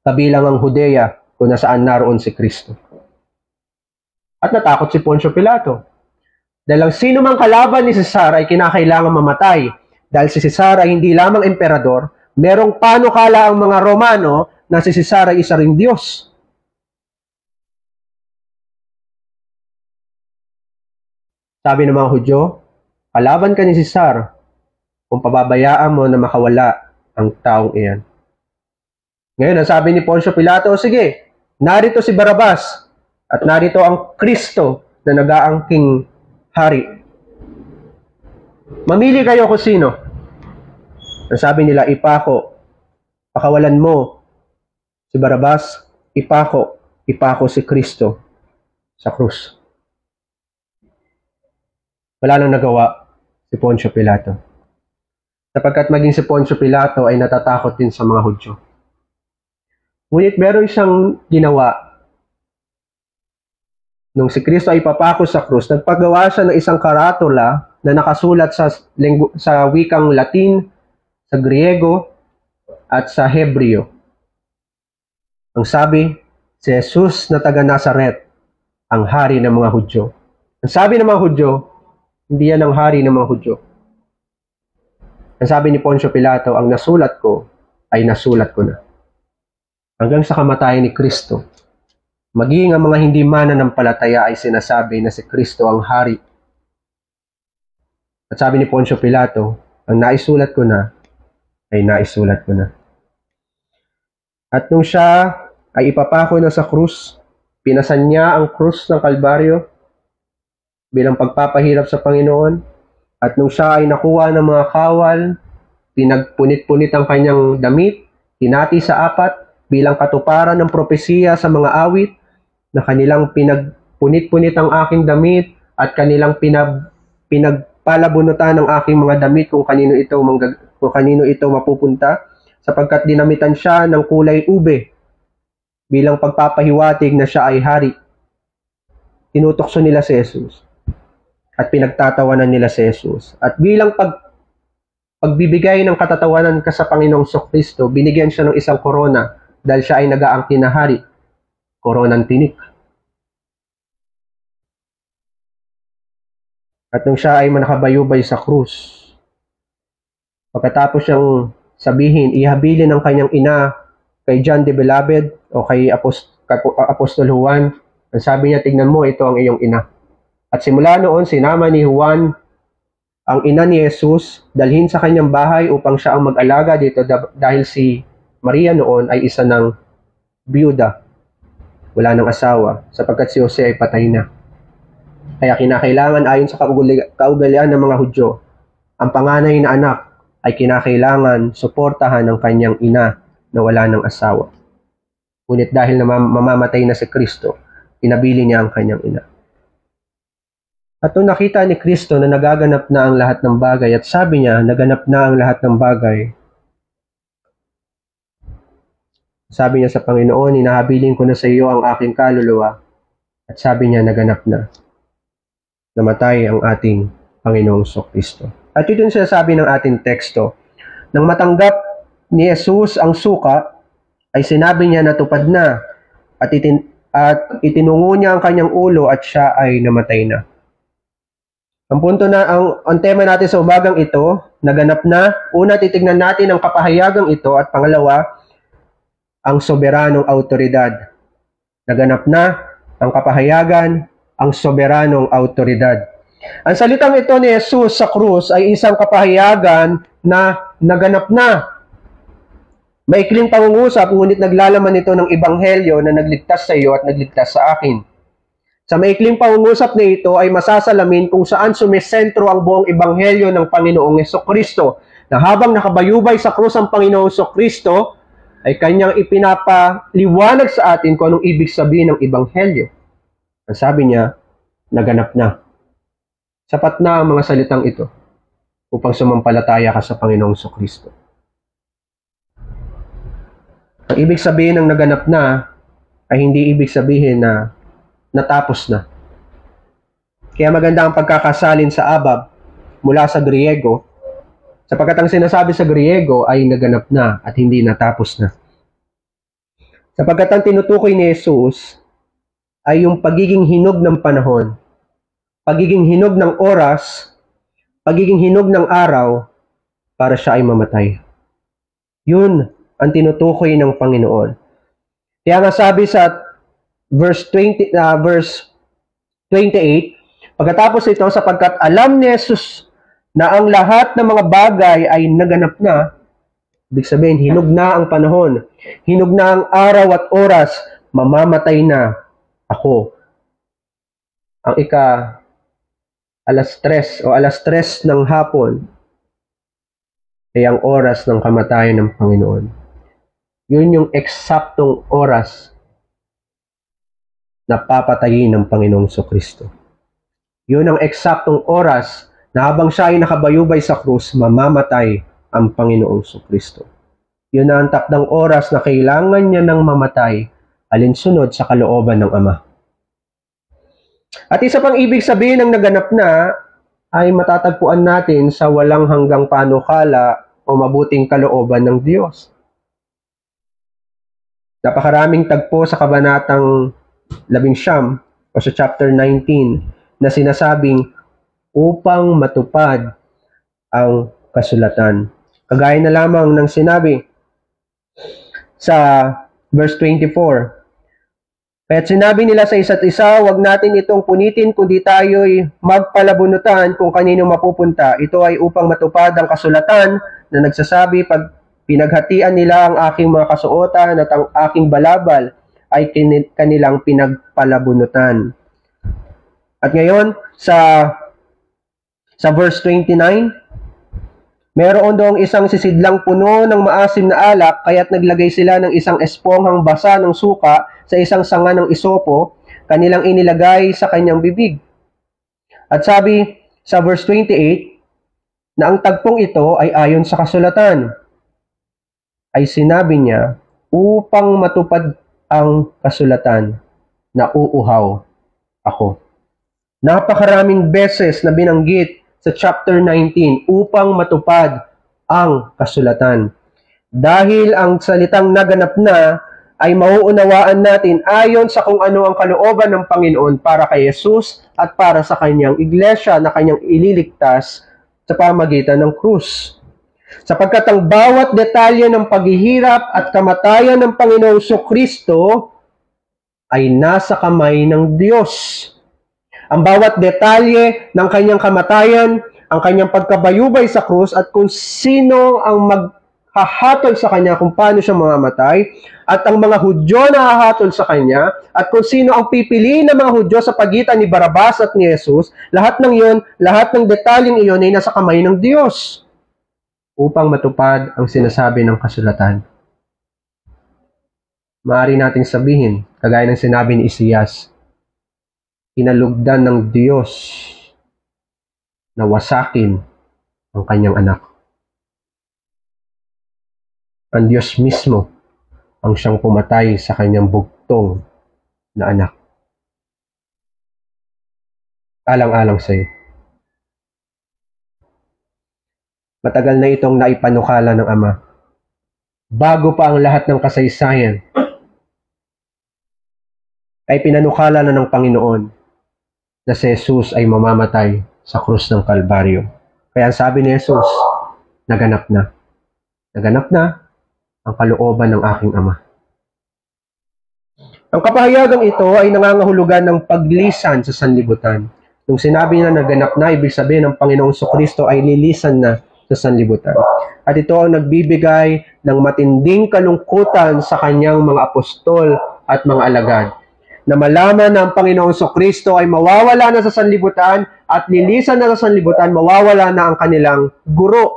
kabilang ang Judea kung nasaan naroon si Kristo. At natakot si Poncio Pilato. Dahil ang sino mang kalaban ni Cesar ay kinakailangan mamatay. Dahil si Cesar ay hindi lamang emperador, merong panukala ang mga Romano na si Cesar ay isa ring Diyos. Sabi ng mga Hudyo, Kalaban ka ni Cesar kung pababayaan mo na makawala ang taong iyan. Ngayon, ang sabi ni Poncio Pilato, sige, narito si Barrabas at narito ang Kristo na nag-aangking hari. Mamili kayo kung sino. Ang sabi nila, ipako. Pakawalan mo si Barrabas, ipako si Kristo sa krus. Wala nang nagawa si Poncio Pilato. Sapagkat maging si Poncio Pilato ay natatakot din sa mga Hudyo. Ngunit meron siyang ginawa. Nung si Kristo ay papako sa krus, nagpagawa siya ng isang karatula na nakasulat sa wikang Latin, sa Griego, at sa Hebreo. Ang sabi, si Jesus na taga Nazaret, ang hari ng mga Hudyo. Ang sabi ng mga Hudyo, hindi yan ang hari ng mga Hudyo. Ang sabi ni Poncio Pilato, ang nasulat ko ay nasulat ko na. Hanggang sa kamatayan ni Kristo, maging ang mga hindi mananampalataya ay sinasabi na si Kristo ang hari. At sabi ni Poncio Pilato, ang naisulat ko na ay naisulat ko na. At nung siya ay ipapako na sa krus, pinasan niya ang krus ng Kalbaryo bilang pagpapahirap sa Panginoon. At nung siya ay nakuha ng mga kawal, pinagpunit-punit ang kanyang damit, hinati sa apat, bilang katuparan ng propesiya sa mga awit, na kanilang pinagpunit-punit ang aking damit, at kanilang pinagpalabunutan ng aking mga damit kung kanino ito mapupunta, sapagkat dinamitan siya ng kulay ube, bilang pagpapahiwatig na siya ay hari. Tinutokso nila si Jesus. At pinagtatawanan nila si Jesus. At bilang pagbibigay ng katatawanan ka sa Panginoong Kristo, binigyan siya ng isang korona dahil siya ay nag-aangkin na hari. Koronang tinik. At nung siya ay manakabayubay sa krus, pagkatapos siyang sabihin, ihabilin ng kanyang ina kay John the Beloved o kay Apostol Juan, ang sabi niya, tignan mo, ito ang iyong ina. At simula noon, sinama ni Juan ang ina ni Jesus dalhin sa kanyang bahay upang siya ang mag-alaga dito dahil si Maria noon ay isa ng biyuda, wala ng asawa, sapagkat si Jose ay patay na. Kaya kinakailangan ayon sa kaugalian ng mga Hudyo, ang panganay na anak ay kinakailangan suportahan ng kanyang ina na wala ng asawa. Ngunit dahil na mamamatay na si Kristo, inabili niya ang kanyang ina. At nung nakita ni Kristo na nagaganap na ang lahat ng bagay, at sabi niya, naganap na ang lahat ng bagay, sabi niya sa Panginoon, inahabilin ko na sa iyo ang aking kaluluwa. At sabi niya, naganap na. Namatay ang ating Panginoong Kristo. At ito yung sinasabi ng ating teksto. Nang matanggap ni Jesus ang suka, ay sinabi niya natupad na. At itinungo niya ang kanyang ulo at siya ay namatay na. Ang punto na, ang tema natin sa umagang ito, naganap na. Una, titignan natin ang kapahayagang ito at pangalawa, ang soberanong autoridad. Naganap na ang kapahayagan, ang soberanong autoridad. Ang salitang ito ni Jesus sa krus ay isang kapahayagan na naganap na. Maikling pangungusap, ngunit naglalaman ito ng ebanghelyo na nagligtas sa iyo at nagligtas sa akin. Sa maikling pangungusap na ito ay masasalamin kung saan sumisentro ang buong ebanghelyo ng Panginoong Jesucristo, na habang nakabayubay sa krus ang Panginoong Jesucristo, ay kanyang ipinapaliwanag sa atin kung anong ibig sabihin ng ebanghelyo. Ang sabi niya, naganap na. Sapat na ang mga salitang ito upang sumampalataya ka sa Panginoong Jesucristo. Ang ibig sabihin ng naganap na ay hindi ibig sabihin na natapos na. Kaya maganda ang pagkakasalin sa abab mula sa Griego, sapagkat ang sinasabi sa Griego ay naganap na at hindi natapos na. Sapagkat ang tinutukoy ni Jesus ay yung pagiging hinog ng panahon, pagiging hinog ng oras, pagiging hinog ng araw para siya ay mamatay. Yun ang tinutukoy ng Panginoon. Kaya nga sabi sa verse 28, pagkatapos ito, sapagkat alam ni Jesus na ang lahat ng mga bagay ay naganap na, ibig sabihin, hinog na ang panahon, hinog na ang araw at oras, mamamatay na ako. Ang alas 3 o alas 3 ng hapon ay ang oras ng kamatayan ng Panginoon. Yun yung eksaktong oras na papatayin ng Panginoong Kristo. Yun ang eksaktong oras na habang siya ay nakabayubay sa krus, mamamatay ang Panginoong Kristo. Yun na ang takdang oras na kailangan niya ng mamatay alinsunod sa kalooban ng Ama. At isa pang ibig sabihin ng naganap na ay matatagpuan natin sa walang hanggang panukala o mabuting kalooban ng Diyos. Napakaraming tagpo sa kabanatang 11 o sa chapter 19 na sinasabing upang matupad ang kasulatan. Kagaya na lamang ng sinabi sa verse 24. Kaya't sinabi nila sa isa't isa, huwag natin itong punitin kundi tayo'y magpalabunutan kung kanino mapupunta. Ito ay upang matupad ang kasulatan na nagsasabi, pag pinaghatian nila ang aking mga kasuotan at ang aking balabal ay kanilang pinagpalabunutan. At ngayon, sa verse 29, meron doong isang sisidlang puno ng maasim na alak, kaya't naglagay sila ng isang esponghang basa ng suka sa isang sanga ng isopo, kanilang inilagay sa kanyang bibig. At sabi sa verse 28, na ang tagpong ito ay ayon sa kasulatan, ay sinabi niya, upang matupad ang kasulatan na uuhaw ako. Napakaraming beses na binanggit sa chapter 19 upang matupad ang kasulatan. Dahil ang salitang naganap na ay mauunawaan natin ayon sa kung ano ang kalooban ng Panginoon para kay Jesus at para sa kanyang iglesia na kanyang ililigtas sa pamagitan ng krus. Sapagkat ang bawat detalye ng paghihirap at kamatayan ng Panginoong Kristo ay nasa kamay ng Diyos. Ang bawat detalye ng kanyang kamatayan, ang kanyang pagkabayubay sa krus at kung sino ang maghahatol sa kanya kung paano siya mamamatay, at ang mga Hudyo na hahatol sa kanya, at kung sino ang pipiliin ng mga Hudyo sa pagitan ni Barabas at ni Jesus, lahat ng iyon, lahat ng detalyeng iyon ay nasa kamay ng Diyos upang matupad ang sinasabi ng kasulatan. Maaari nating sabihin, kagaya ng sinabi ni Isaias, inalugdan ng Diyos na wasakin ang kanyang anak. Ang Diyos mismo ang siyang pumatay sa kanyang bugtong na anak. Alang-alang sa iyo. Matagal na itong naipanukala ng Ama. Bago pa ang lahat ng kasaysayan, ay pinanukala na ng Panginoon na si Jesus ay mamamatay sa krus ng Kalbaryo. Kaya sabi ni Jesus, naganap na. Naganap na ang kalooban ng aking Ama. Ang kapahayagang ito ay nangangahulugan ng paglisan sa sanlibutan. Nung sinabi na naganap na, ibig sabihin ng Panginoong Kristo ay lilisan na sa sanlibutan. At ito ang nagbibigay ng matinding kalungkutan sa kanyang mga apostol at mga alagad. Na malaman na ang Panginoong Kristo ay mawawala na sa sanlibutan at lilisan na sa sanlibutan, mawawala na ang kanilang guro.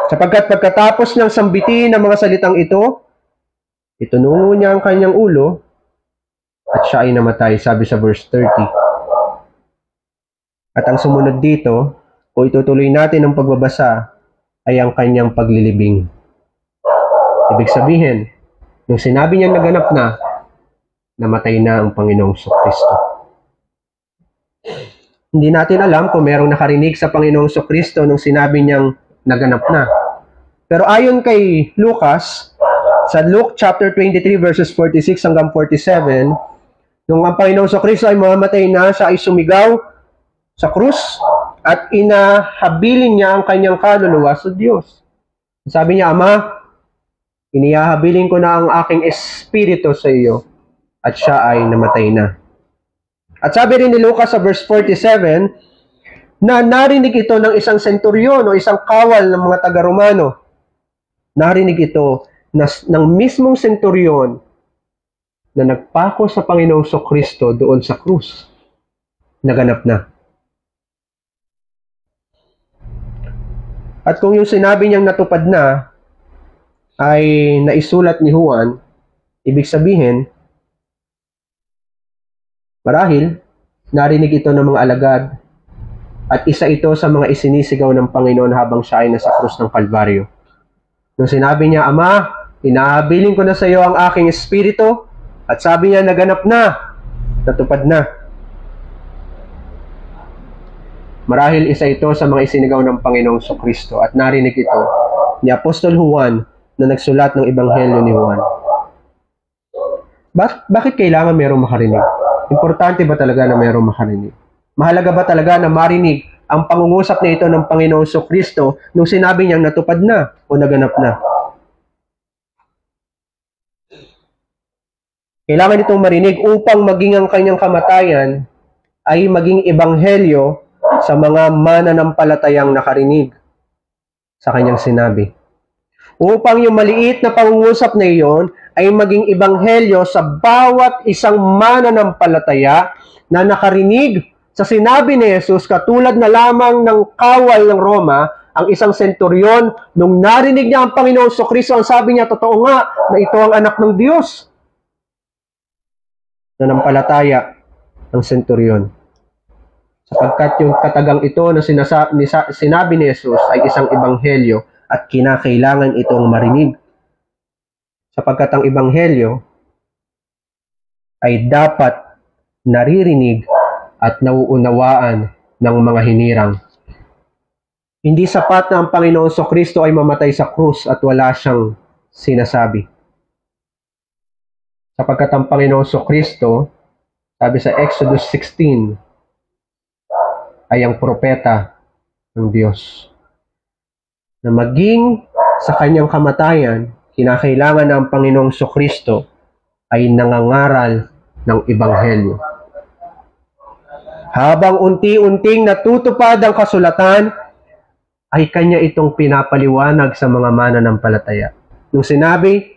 Sapagkat pagkatapos ng sambitin ng mga salitang ito, itunungo niya ang kanyang ulo at siya ay namatay, sabi sa verse 30. At ang sumunod dito, kung itutuloy natin ang pagbabasa, ay ang kanyang paglilibing. Ibig sabihin, nung sinabi niyang naganap na, namatay na ang Panginoong Kristo. Hindi natin alam kung merong nakarinig sa Panginoong Kristo nung sinabi niyang naganap na. Pero ayon kay Lucas, sa Luke chapter 23 verses 46 hanggang 47, nung ang Panginoong Kristo ay mamamatay na, siya ay sumigaw sa krus at inahabilin niya ang kanyang kaluluwa sa Diyos. Sabi niya, Ama, inihahabilin ko na ang aking espiritu sa iyo, at siya ay namatay na. At sabi rin ni Lucas sa verse 47, na narinig ito ng isang senturyon o isang kawal ng mga taga-Romano. Narinig ito ng mismong senturyon na nagpako sa Panginoong Kristo doon sa krus. Naganap na. At kung yung sinabi niyang natupad na ay naisulat ni Juan, ibig sabihin, marahil, narinig ito ng mga alagad at isa ito sa mga isinisigaw ng Panginoon habang siya ay nasa krus ng Kalbaryo. Nung sinabi niya, Ama, inahabilin ko na sa iyo ang aking espiritu, at sabi niya, naganap na, natupad na. Marahil isa ito sa mga isinigaw ng Panginoong Kristo at narinig ito ni Apostol Juan na nagsulat ng Ebanghelyo ni Juan. Bakit kailangan mayroong makarinig? Importante ba talaga na mayroong makarinig? Mahalaga ba talaga na marinig ang pangungusap na ito ng Panginoong Kristo nung sinabi niyang natupad na o naganap na? Kailangan itong marinig upang maging ang kanyang kamatayan ay maging ebanghelyo sa mga mananampalatayang nakarinig sa kanyang sinabi. Upang yung maliit na pangungusap na iyon ay maging ebanghelyo sa bawat isang mananampalataya na nakarinig sa sinabi ni Jesus, katulad na lamang ng kawal ng Roma, ang isang senturyon, nung narinig niya ang Panginoon Kristo, ang sabi niya, totoo nga na ito ang anak ng Diyos. Nanampalataya ang senturyon. Sapagkat yung katagang ito na sinabi ni Jesus ay isang ebanghelyo at kinakailangan itong marinig. Sapagkat ang ebanghelyo ay dapat naririnig at nauunawaan ng mga hinirang. Hindi sapat na ang Panginoon Kristo ay mamatay sa krus at wala siyang sinasabi. Sapagkat ang Panginoon Kristo, sabi sa Exodus 16, ay ang propeta ng Diyos. Na maging sa kanyang kamatayan, kinakailangan na ang Panginoong Kristo ay nangangaral ng ebanghelyo. Habang unti-unting natutupad ang kasulatan, ay kanya itong pinapaliwanag sa mga mananampalataya. Nung sinabi,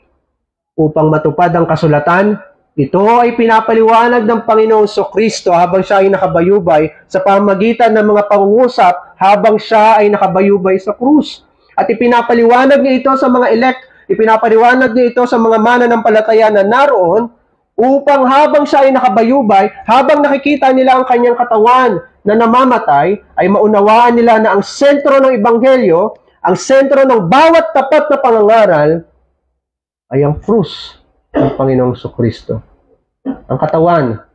upang matupad ang kasulatan, ito ay pinapaliwanag ng Panginoong Kristo habang siya ay nakabayubay sa pamamagitan ng mga pangungusap habang siya ay nakabayubay sa krus. At ipinapaliwanag niya ito sa mga elect, ipinapaliwanag niya ito sa mga mananampalataya na naroon upang habang siya ay nakabayubay, habang nakikita nila ang kanyang katawan na namamatay, ay maunawaan nila na ang sentro ng ebanghelyo, ang sentro ng bawat tapat na pangangaral, ay ang krus ng Panginoong Kristo. Ang katawan,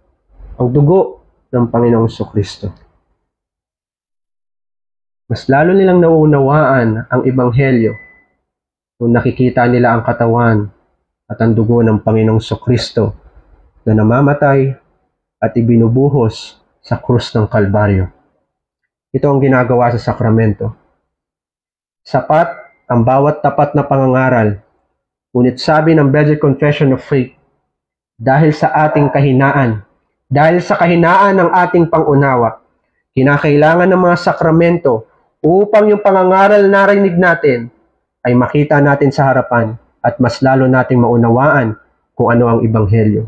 ang dugo ng Panginoong Kristo. Mas lalo nilang nauunawaan ang ebanghelyo kung nakikita nila ang katawan at ang dugo ng Panginoong Kristo na namamatay at ibinubuhos sa krus ng Kalbaryo. Ito ang ginagawa sa sakramento. Sapat ang bawat tapat na pangangaral. Ngunit sabi ng Blessed Confession of Faith, dahil sa ating kahinaan, dahil sa kahinaan ng ating pangunawa, kinakailangan ng mga sakramento upang yung pangangaral na narinig natin ay makita natin sa harapan at mas lalo nating maunawaan kung ano ang ebanghelyo.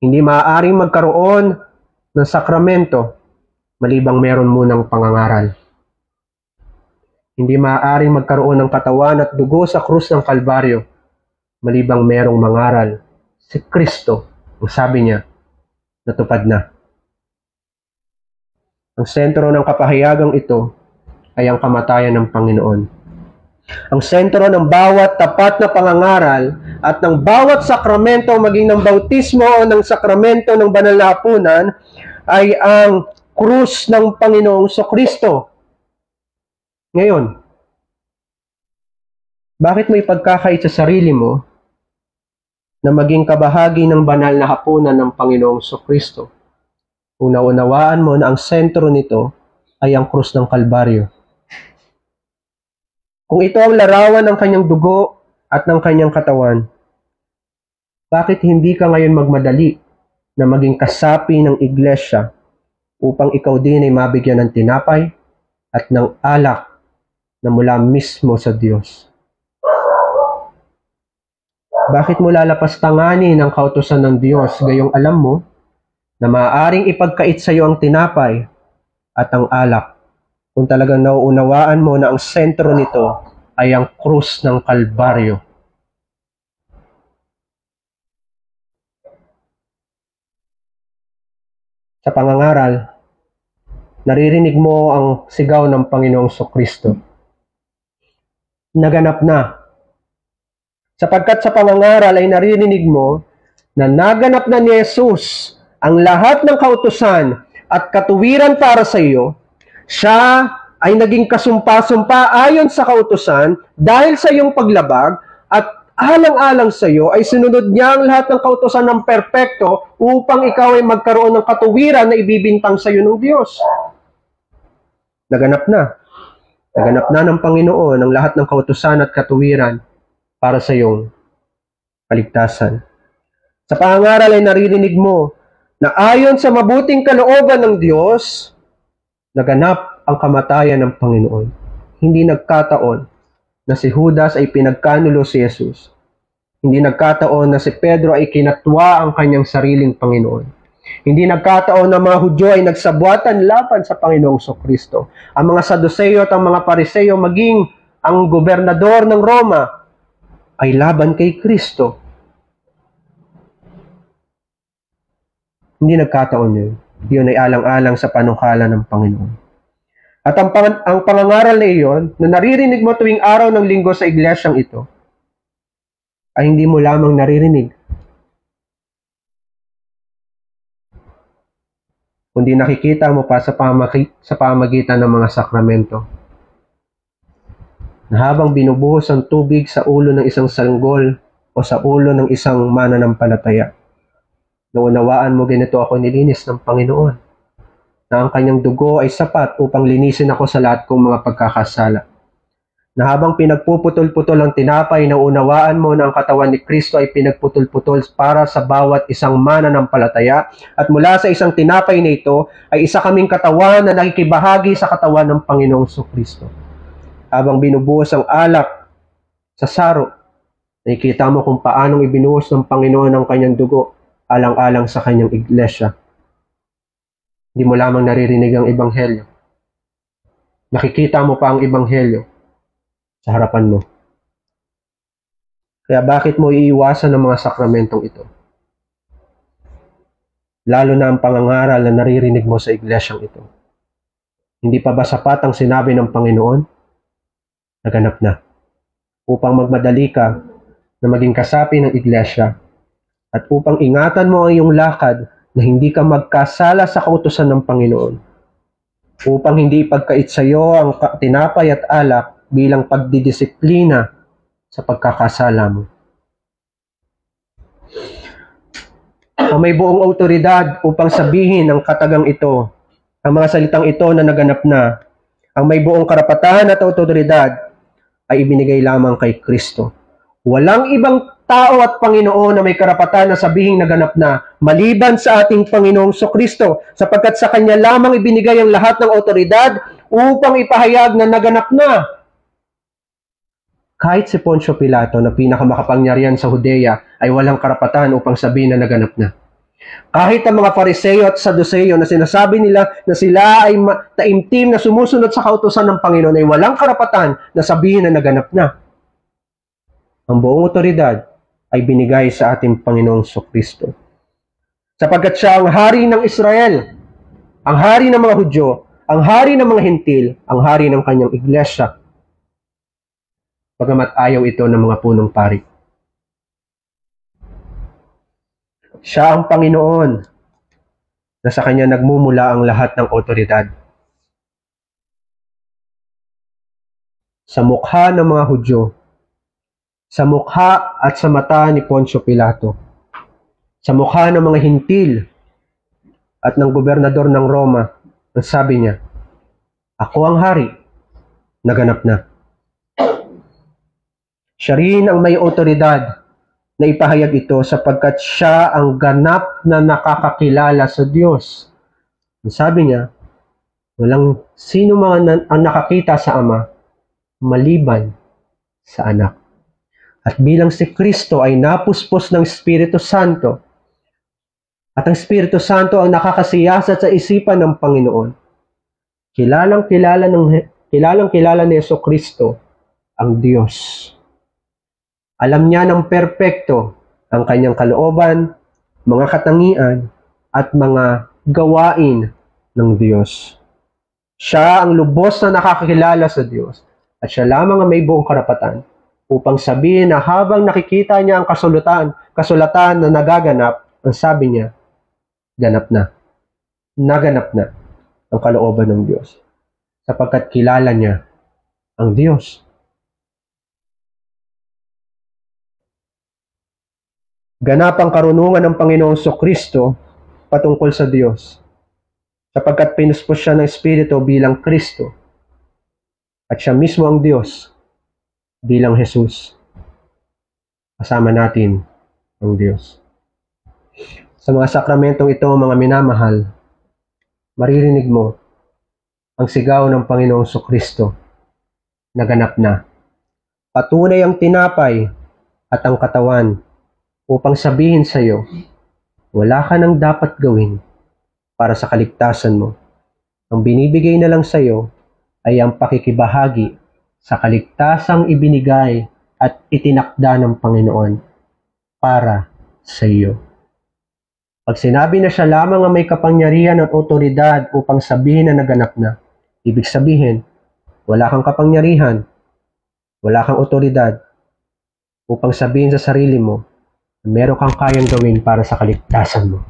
Hindi maaaring magkaroon ng sakramento malibang meron munang pangangaral. Hindi maaaring magkaroon ng katawan at dugo sa krus ng Kalbaryo malibang merong mangaral. Si Kristo, ang sabi niya, natupad na. Ang sentro ng kapahayagang ito ay ang kamatayan ng Panginoon. Ang sentro ng bawat tapat na pangangaral at ng bawat sakramento, maging ng bautismo o ng sakramento ng banal na hapunan, ay ang krus ng Panginoong Kristo. Ngayon, bakit may pagkakait sa sarili mo na maging kabahagi ng banal na hapunan ng Panginoong Kristo kung naunawaan mo na ang sentro nito ay ang krus ng Kalbaryo? Kung ito ang larawan ng kanyang dugo at ng kanyang katawan, bakit hindi ka ngayon magmadali na maging kasapi ng iglesia upang ikaw din ay mabigyan ng tinapay at ng alak na mula mismo sa Diyos. Bakit mo lalapastanganin ang kautusan ng Diyos gayong alam mo na maaaring ipagkait sa iyo ang tinapay at ang alak kung talagang nauunawaan mo na ang sentro nito ay ang krus ng Kalbaryo? Sa pangangaral, naririnig mo ang sigaw ng Panginoong Kristo. Naganap na. Sapagkat sa pangangaral ay naririnig mo na naganap na ni Jesus ang lahat ng kautusan at katuwiran para sa iyo. Siya ay naging kasumpa-sumpa ayon sa kautusan dahil sa iyong paglabag, at alang-alang sa iyo ay sinunod niya ang lahat ng kautusan ng perpekto upang ikaw ay magkaroon ng katuwiran na ibibintang sa iyo ng Diyos. Naganap na. Naganap na ng Panginoon ang lahat ng kautusan at katuwiran para sa iyong kaligtasan. Sa pangangaral ay naririnig mo na ayon sa mabuting kalooban ng Diyos, naganap ang kamatayan ng Panginoon. Hindi nagkataon na si Judas ay pinagkanulo si Jesus. Hindi nagkataon na si Pedro ay kinatwa ang kanyang sariling Panginoon. Hindi nagkataon na mga Hudyo ay nagsabuatan laban sa Panginoong Kristo. Ang mga Saduceo at ang mga Pariseo, maging ang gobernador ng Roma, ay laban kay Kristo. Hindi nagkataon yun. Yun ay alang-alang sa panukala ng Panginoon. At ang pangangaral na iyon, na naririnig mo tuwing araw ng linggo sa iglesyang ito, ay hindi mo lamang naririnig, kundi nakikita mo pa sa pamagitan ng mga sakramento. Na habang binubuhos ang tubig sa ulo ng isang sanggol o sa ulo ng isang mananampalataya, naunawaan mo, ganito ako nilinis ng Panginoon, na ang kanyang dugo ay sapat upang linisin ako sa lahat kong mga pagkakasala. Na habang pinagpuputol-putol ang tinapay, naunawaan mo na ang katawan ni Kristo ay pinagputol-putol para sa bawat isang mananampalataya, at mula sa isang tinapay na ito ay isa kaming katawan na nakikibahagi sa katawan ng Panginoong Kristo. Habang binubuhos ang alak sa saro, nakikita mo kung paanong ibinuhos ng Panginoon ang kanyang dugo alang-alang sa kanyang iglesia. Hindi mo lamang naririnig ang ebanghelyo. Nakikita mo pa ang ebanghelyo sa harapan mo. Kaya bakit mo iiwasan ang mga sakramentong ito? Lalo na ang pangangaral na naririnig mo sa iglesyang ito. Hindi pa ba sapat ang sinabi ng Panginoon? Naganap na. Upang magmadali ka na maging kasapi ng iglesia, at upang ingatan mo ang iyong lakad na hindi ka magkasala sa kautusan ng Panginoon, upang hindi ipagkait sa iyo ang tinapay at alak bilang pagdidisiplina sa pagkakasala mo. Ang may buong autoridad upang sabihin ang katagang ito, ang mga salitang ito na naganap na, ang may buong karapatan at autoridad ay ibinigay lamang kay Kristo. Walang ibang tao at Panginoon na may karapatan na sabihing naganap na maliban sa ating Panginoong Kristo, sapagkat sa Kanya lamang ibinigay ang lahat ng autoridad upang ipahayag na naganap na. Kahit si Poncio Pilato na pinakamakapangyarihan sa Judea ay walang karapatan upang sabihin na naganap na. Kahit ang mga Fariseo at Saduceo na sinasabi nila na sila ay taimtim na sumusunod sa kautusan ng Panginoon ay walang karapatan na sabihin na naganap na. Ang buong otoridad ay binigay sa ating Panginoong Kristo. Sapagkat siya ang hari ng Israel, ang hari ng mga Hudyo, ang hari ng mga Hentil, ang hari ng kanyang iglesia. Bagamat ayaw ito ng mga punong pari. Siya ang Panginoon na sa Kanya nagmumula ang lahat ng otoridad. Sa mukha ng mga Hudyo, sa mukha at sa mata ni Poncio Pilato, sa mukha ng mga Hentil at ng gobernador ng Roma, ang sabi niya, ako ang hari, naganap na. Siya rin ang may otoridad na ipahayag ito sapagkat siya ang ganap na nakakakilala sa Diyos. Ang sabi niya, walang sino man ang nakakita sa Ama maliban sa Anak. At bilang si Kristo ay napuspos ng Espiritu Santo, at ang Espiritu Santo ang nakakasiyasat sa isipan ng Panginoon, kilalang-kilala ni Jesucristo ang Diyos. Alam niya ng perpekto ang kanyang kalooban, mga katangian, at mga gawain ng Diyos. Siya ang lubos na nakakakilala sa Diyos, at siya lamang ang may buong karapatan upang sabihin na habang nakikita niya ang kasulatan na nagaganap, ang sabi niya, ganap na. Naganap na ang kalooban ng Diyos sapagkat kilala niya ang Diyos. Ganap ang karunungan ng Panginoong Kristo patungkol sa Diyos sapagkat pinuspos siya ng Espiritu bilang Kristo at siya mismo ang Diyos bilang Jesus. Kasama natin ang Diyos. Sa mga sakramentong ito, mga minamahal, maririnig mo ang sigaw ng Panginoong Kristo na ganap na. Patunay ang tinapay at ang katawan upang sabihin sa iyo, wala ka nang dapat gawin para sa kaligtasan mo. Ang binibigay na lang sa iyo ay ang pakikibahagi sa kaligtasang ibinigay at itinakda ng Panginoon para sa iyo. Pag sinabi na siya lamang ang may kapangyarihan at otoridad upang sabihin na naganap na, ibig sabihin, wala kang kapangyarihan, wala kang otoridad upang sabihin sa sarili mo na meron kang kayang gawin para sa kaligtasan mo.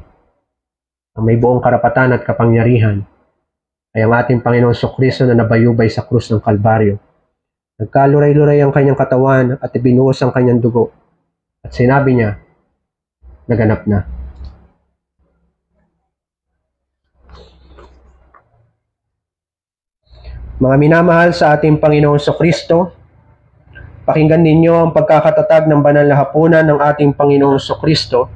Ang may buong karapatan at kapangyarihan ay ang ating Panginoon Kristo na nabayubay sa krus ng Kalbaryo. Nagkaluray-luray ang kanyang katawan at ibinuhos ang kanyang dugo. At sinabi niya, naganap na. Mga minamahal sa ating Panginoon Kristo, pakinggan ninyo ang pagkakatatag ng banal na hapunan ng ating Panginoon Kristo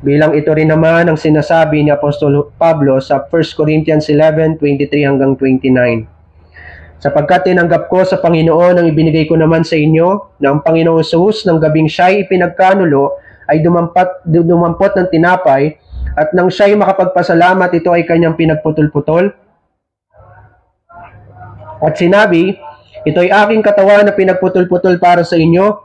bilang ito rin naman ang sinasabi ni Apostol Pablo sa 1 Corinthians 11:23 hanggang 29. Sapagkat tinanggap ko sa Panginoon ang ibinigay ko naman sa inyo na ang Panginoong Jesus ng gabing siya'y ipinagkanulo ay dumampot ng tinapay at nang siya'y makapagpasalamat ito ay kanyang pinagputol-putol. At sinabi, ito ay aking katawan na pinagputol-putol para sa inyo.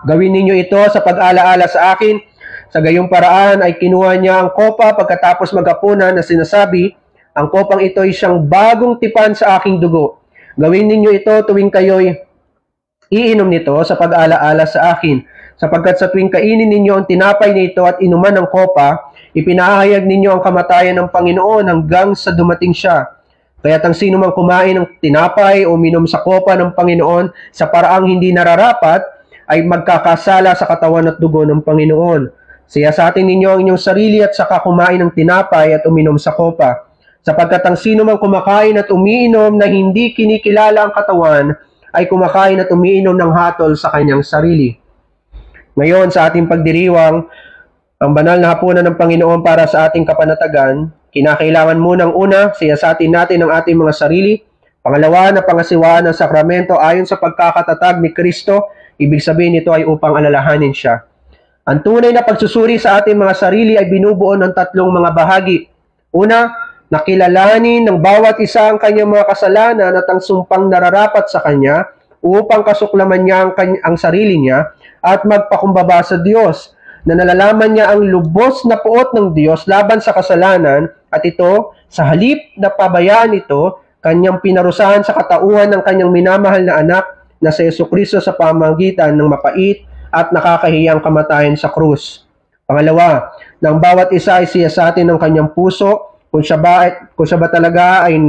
Gawin ninyo ito sa pag-alaala sa akin. Sa gayong paraan ay kinuha niya ang kopa pagkatapos maghapunan na sinasabi, ang kopang ito ay siyang bagong tipan sa aking dugo. Gawin ninyo ito tuwing kayo'y iinom nito sa pag-alaala sa akin. Sapagkat sa tuwing kainin ninyo ang tinapay nito at inuman ng kopa, ipinahayag ninyo ang kamatayan ng Panginoon hanggang sa dumating siya. Kaya't ang sino mang kumain ng tinapay o minom sa kopa ng Panginoon sa paraang hindi nararapat, ay magkakasala sa katawan at dugo ng Panginoon. Siyasatin ninyo ang inyong sarili at saka kumain ng tinapay at uminom sa kopa. Sapagkat ang sino mang kumakain at umiinom na hindi kinikilala ang katawan, ay kumakain at umiinom ng hatol sa kanyang sarili. Ngayon, sa ating pagdiriwang, ang banal na hapunan ng Panginoon para sa ating kapanatagan, kinakailangan munang una, siyasatin natin ang ating mga sarili. Pangalawa, na pangasiwaan ng sakramento ayon sa pagkakatatag ni Kristo, ibig sabihin ito ay upang alalahanin siya. Ang tunay na pagsusuri sa ating mga sarili ay binubuo ng tatlong mga bahagi. Una, nakilalanin ng bawat isa ang kanyang mga kasalanan at ang sumpang nararapat sa kanya upang kasuklaman niya ang sarili niya at magpakumbaba sa Diyos, na nalalaman niya ang lubos na puot ng Diyos laban sa kasalanan at ito, sa halip na pabayaan ito, kanyang pinarusahan sa katauhan ng kanyang minamahal na anak na si Jesucristo sa pamamagitan ng mapait at nakakahiyang kamatayan sa krus. Pangalawa, na ang bawat isa ay siyasatin ng kanyang puso kung siya ba talaga ay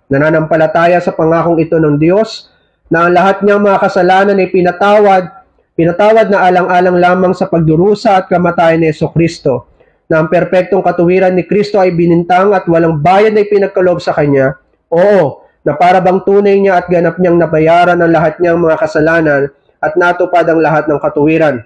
nananampalataya sa pangakong ito ng Diyos, na ang lahat niyang mga kasalanan ay pinatawad na alang-alang lamang sa pagdurusa at kamatayan ni Jesucristo, na ang perpektong katuwiran ni Kristo ay binintang at walang bayad na ipinagkaloob sa Kanya. Oo, na para bang tunay niya at ganap niyang nabayaran ang lahat niyang mga kasalanan at natupad ang lahat ng katuwiran.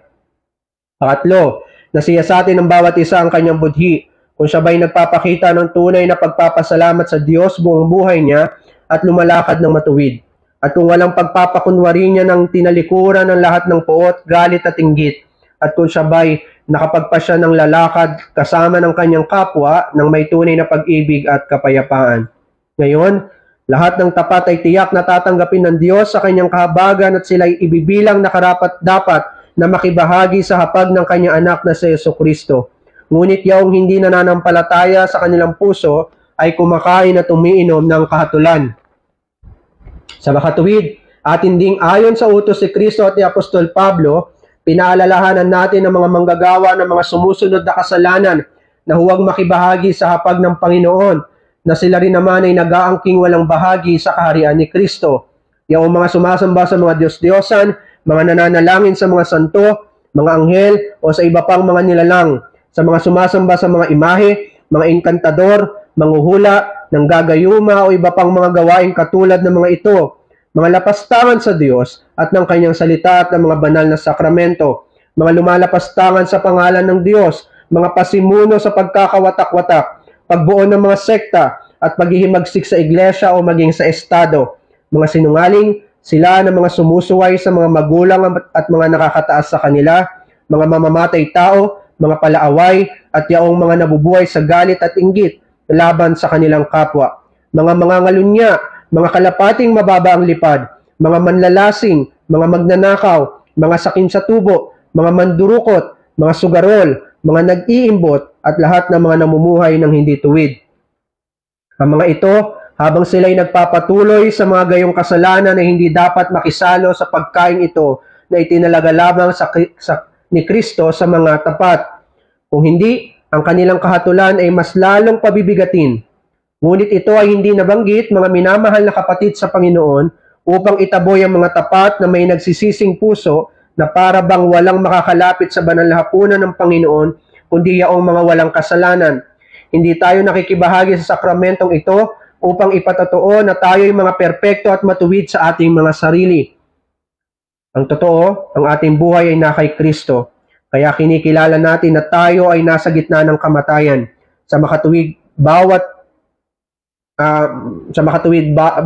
Pangatlo, na siyasatin ng bawat isa ang kanyang budhi kung siya ba'y nagpapakita ng tunay na pagpapasalamat sa Diyos buong buhay niya at lumalakad ng matuwid. At kung walang pagpapakunwari niya ng tinalikuran ng lahat ng puot, galit at inggit. At kung siya ba'y nakapagpasya ng lalakad kasama ng kanyang kapwa ng may tunay na pag-ibig at kapayapaan. Ngayon, lahat ng tapat ay tiyak na tatanggapin ng Diyos sa kanyang kahabagan at sila'y ibibilang na karapat-dapat na makibahagi sa hapag ng kanyang anak na si Jesucristo. Ngunit yaong hindi nananampalataya sa kanilang puso ay kumakain at umiinom ng kahatulan. Sa makatuwid, atin ding ayon sa utos ni Kristo at ni Apostol Pablo, pinaalalahanan natin ang mga manggagawa ng mga sumusunod na kasalanan na huwag makibahagi sa hapag ng Panginoon, na sila rin naman ay nag-aangking walang bahagi sa kaharian ni Kristo. Yung mga sumasamba sa mga Diyos-Diyosan, mga nananalangin sa mga santo, mga anghel o sa iba pang mga nilalang, sa mga sumasamba sa mga imahe, mga inkantador, manghuhula, nanggagayuma o iba pang mga gawain katulad ng mga ito, mga lapastangan sa Diyos at ng kanyang salita at ng mga banal na sakramento, mga lumalapastangan sa pangalan ng Diyos, mga pasimuno sa pagkakawatak-watak, pagbuo ng mga sekta at paghihimagsik sa iglesia o maging sa estado, mga sinungaling, sila na mga sumusuway sa mga magulang at mga nakakataas sa kanila, mga mamamatay tao, mga palaaway, at yaong mga nabubuhay sa galit at inggit laban sa kanilang kapwa, mga mangangalunya, mga kalapating mababa ang lipad, mga manlalasing, mga magnanakaw, mga sakim sa tubo, mga mandurukot, mga sugarol, mga nag-iimbot, at lahat ng mga namumuhay ng hindi tuwid. Ang mga ito, habang sila'y nagpapatuloy sa mga gayong kasalanan na hindi dapat makisalo sa pagkain ito na itinalaga lamang ni Kristo sa mga tapat. Kung hindi, ang kanilang kahatulan ay mas lalong pabibigatin. Ngunit ito ay hindi nabanggit, mga minamahal na kapatid sa Panginoon, upang itaboy ang mga tapat na may nagsisising puso na para bang walang makakalapit sa banal na hapunan ng Panginoon, kundi yaong mga walang kasalanan. Hindi tayo nakikibahagi sa sakramentong ito upang ipatotoo na tayo'y mga perpekto at matuwid sa ating mga sarili. Ang totoo, ang ating buhay ay na kay Kristo. Kaya kinikilala natin na tayo ay nasa gitna ng kamatayan. Sa makatuwid,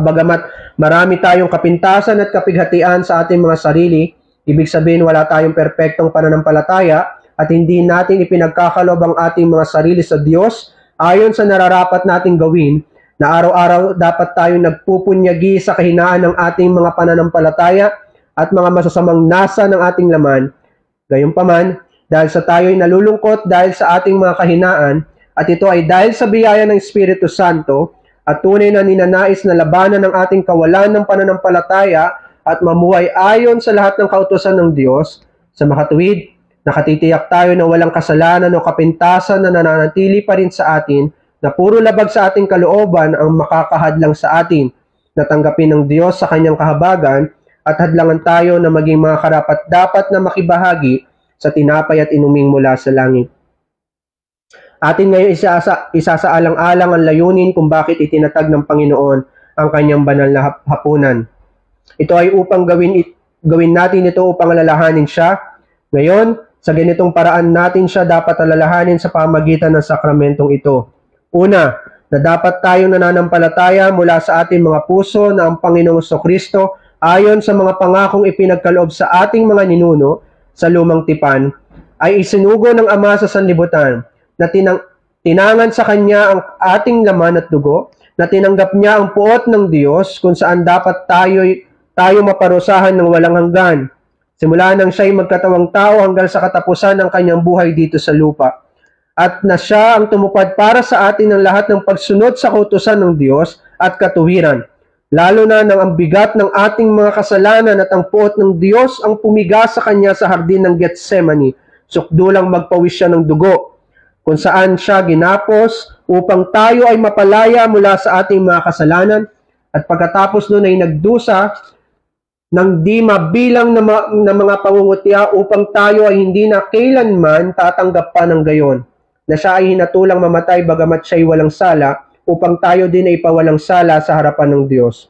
bagamat marami tayong kapintasan at kapighatian sa ating mga sarili, ibig sabihin wala tayong perpektong pananampalataya at hindi natin ipinagkakalob ang ating mga sarili sa Diyos ayon sa nararapat nating gawin, na araw-araw dapat tayong nagpupunyagi sa kahinaan ng ating mga pananampalataya at mga masasamang nasa ng ating laman. Gayunpaman, dahil sa tayo'y nalulungkot dahil sa ating mga kahinaan, at ito ay dahil sa biyaya ng Espiritu Santo, at tunay na ninanais na labanan ng ating kawalan ng pananampalataya at mamuhay ayon sa lahat ng kautusan ng Diyos, sa makatuwid, nakatitiyak tayo na walang kasalanan o kapintasan na nananatili pa rin sa atin, na puro labag sa ating kalooban ang makakahadlang sa atin, na tanggapin ng Diyos sa kanyang kahabagan, at hadlangan tayo na maging mga karapat-dapat na makibahagi sa tinapay at inuming mula sa langit. Atin ngayon isasaalang-alang ang layunin kung bakit itinatag ng Panginoon ang kanyang banal na hapunan. Ito ay upang gawin natin ito upang alalahanin siya. Ngayon, sa ganitong paraan natin siya dapat alalahanin sa pamagitan ng sakramentong ito. Una, na dapat tayong nananampalataya mula sa ating mga puso na ang Panginoong Jesucristo ayon sa mga pangakong ipinagkaloob sa ating mga ninuno sa lumang tipan, ay isinugo ng Ama sa sanlibutan, na tinangan sa Kanya ang ating laman at dugo, na tinanggap niya ang puot ng Diyos kung saan dapat tayo maparusahan ng walang hanggan, simula nang siya'y magkatawang tao hanggang sa katapusan ng kanyang buhay dito sa lupa. At na siya ang tumupad para sa atin ng lahat ng pagsunod sa kautusan ng Diyos at katuwiran, lalo na nang ang bigat ng ating mga kasalanan at ang puot ng Diyos ang pumiga sa Kanya sa hardin ng Getsemani, sukdulang magpawis siya ng dugo, kung saan siya ginapos upang tayo ay mapalaya mula sa ating mga kasalanan, at pagkatapos nun ay nagdusa ng di mabilang na mga pangungutya upang tayo ay hindi na kailanman tatanggap pa ng gayon, na siya ay hinatulang mamatay bagamat siya'y walang sala, upang tayo din ay pawalang sala sa harapan ng Diyos.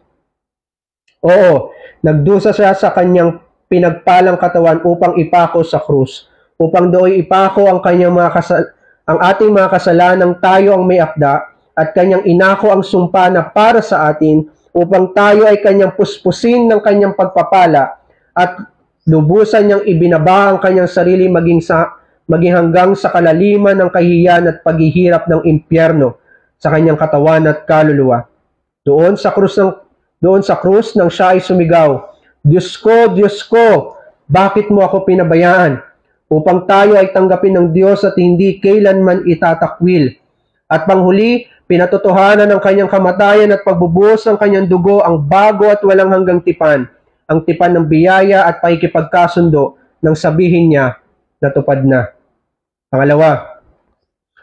Oo, nagdusa siya sa kanyang pinagpalang katawan upang ipako sa krus, upang doon ipako ang kanyang ang ating mga kasalanang tayo ang may akda at kanyang inako ang sumpa na para sa atin upang tayo ay kanyang puspusin ng kanyang pagpapala at lubusan niyang ibinaba ang kanyang sarili maging hanggang sa kalaliman ng kahihiyan at paghihirap ng impyerno sa kanyang katawan at kaluluwa. Doon sa krus nang siya ay sumigaw, Diyos ko, bakit mo ako pinabayaan? Upang tayo ay tanggapin ng Diyos at hindi kailanman itatakwil. At panghuli, pinatotohanan ng kanyang kamatayan at pagbubuhos ng kanyang dugo ang bago at walang hanggang tipan, ang tipan ng biyaya at pakikipagkasundo nang sabihin niya, natupad na. Pangalawa,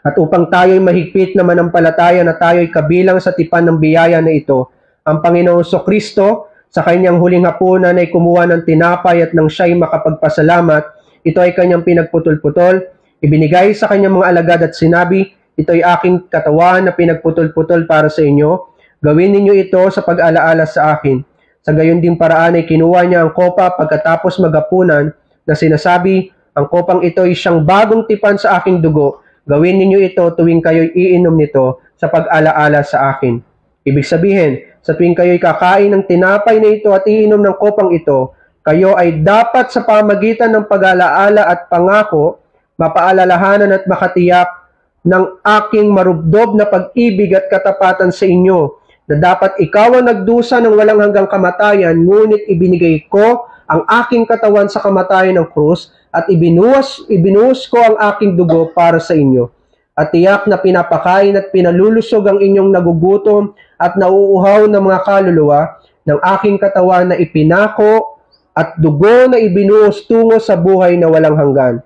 at upang tayo ay mahigpit na manampalataya na tayo ay kabilang sa tipan ng biyaya na ito, ang Panginoong Kristo sa kanyang huling hapunan ay kumuha ng tinapay at nang siya'y makapagpasalamat, ito ay kanyang pinagputol-putol, ibinigay sa kanyang mga alagad at sinabi, ito ay aking katawan na pinagputol-putol para sa inyo. Gawin ninyo ito sa pag-alaala sa akin. Sa gayon ding paraan ay kinuha niya ang kopa pagkatapos maghapunan na sinasabi, ang kopang ito ay siyang bagong tipan sa aking dugo. Gawin ninyo ito tuwing kayo'y iinom nito sa pag-alaala sa akin. Ibig sabihin, sa tuwing kayo'y kakain ng tinapay na ito at iinom ng kopang ito, kayo ay dapat sa pamagitan ng pag-alaala at pangako, mapaalalahanan at makatiyak ng aking marubdob na pag-ibig at katapatan sa inyo, na dapat ikaw ang nagdusa ng walang hanggang kamatayan, ngunit ibinigay ko ang aking katawan sa kamatayan ng krus at ibinuhos ko ang aking dugo para sa inyo. At tiyak na pinapakain at pinalulusog ang inyong nagugutom at nauuhaw ng mga kaluluwa ng aking katawan na ipinako at dugo na ibinuhos tungo sa buhay na walang hanggan.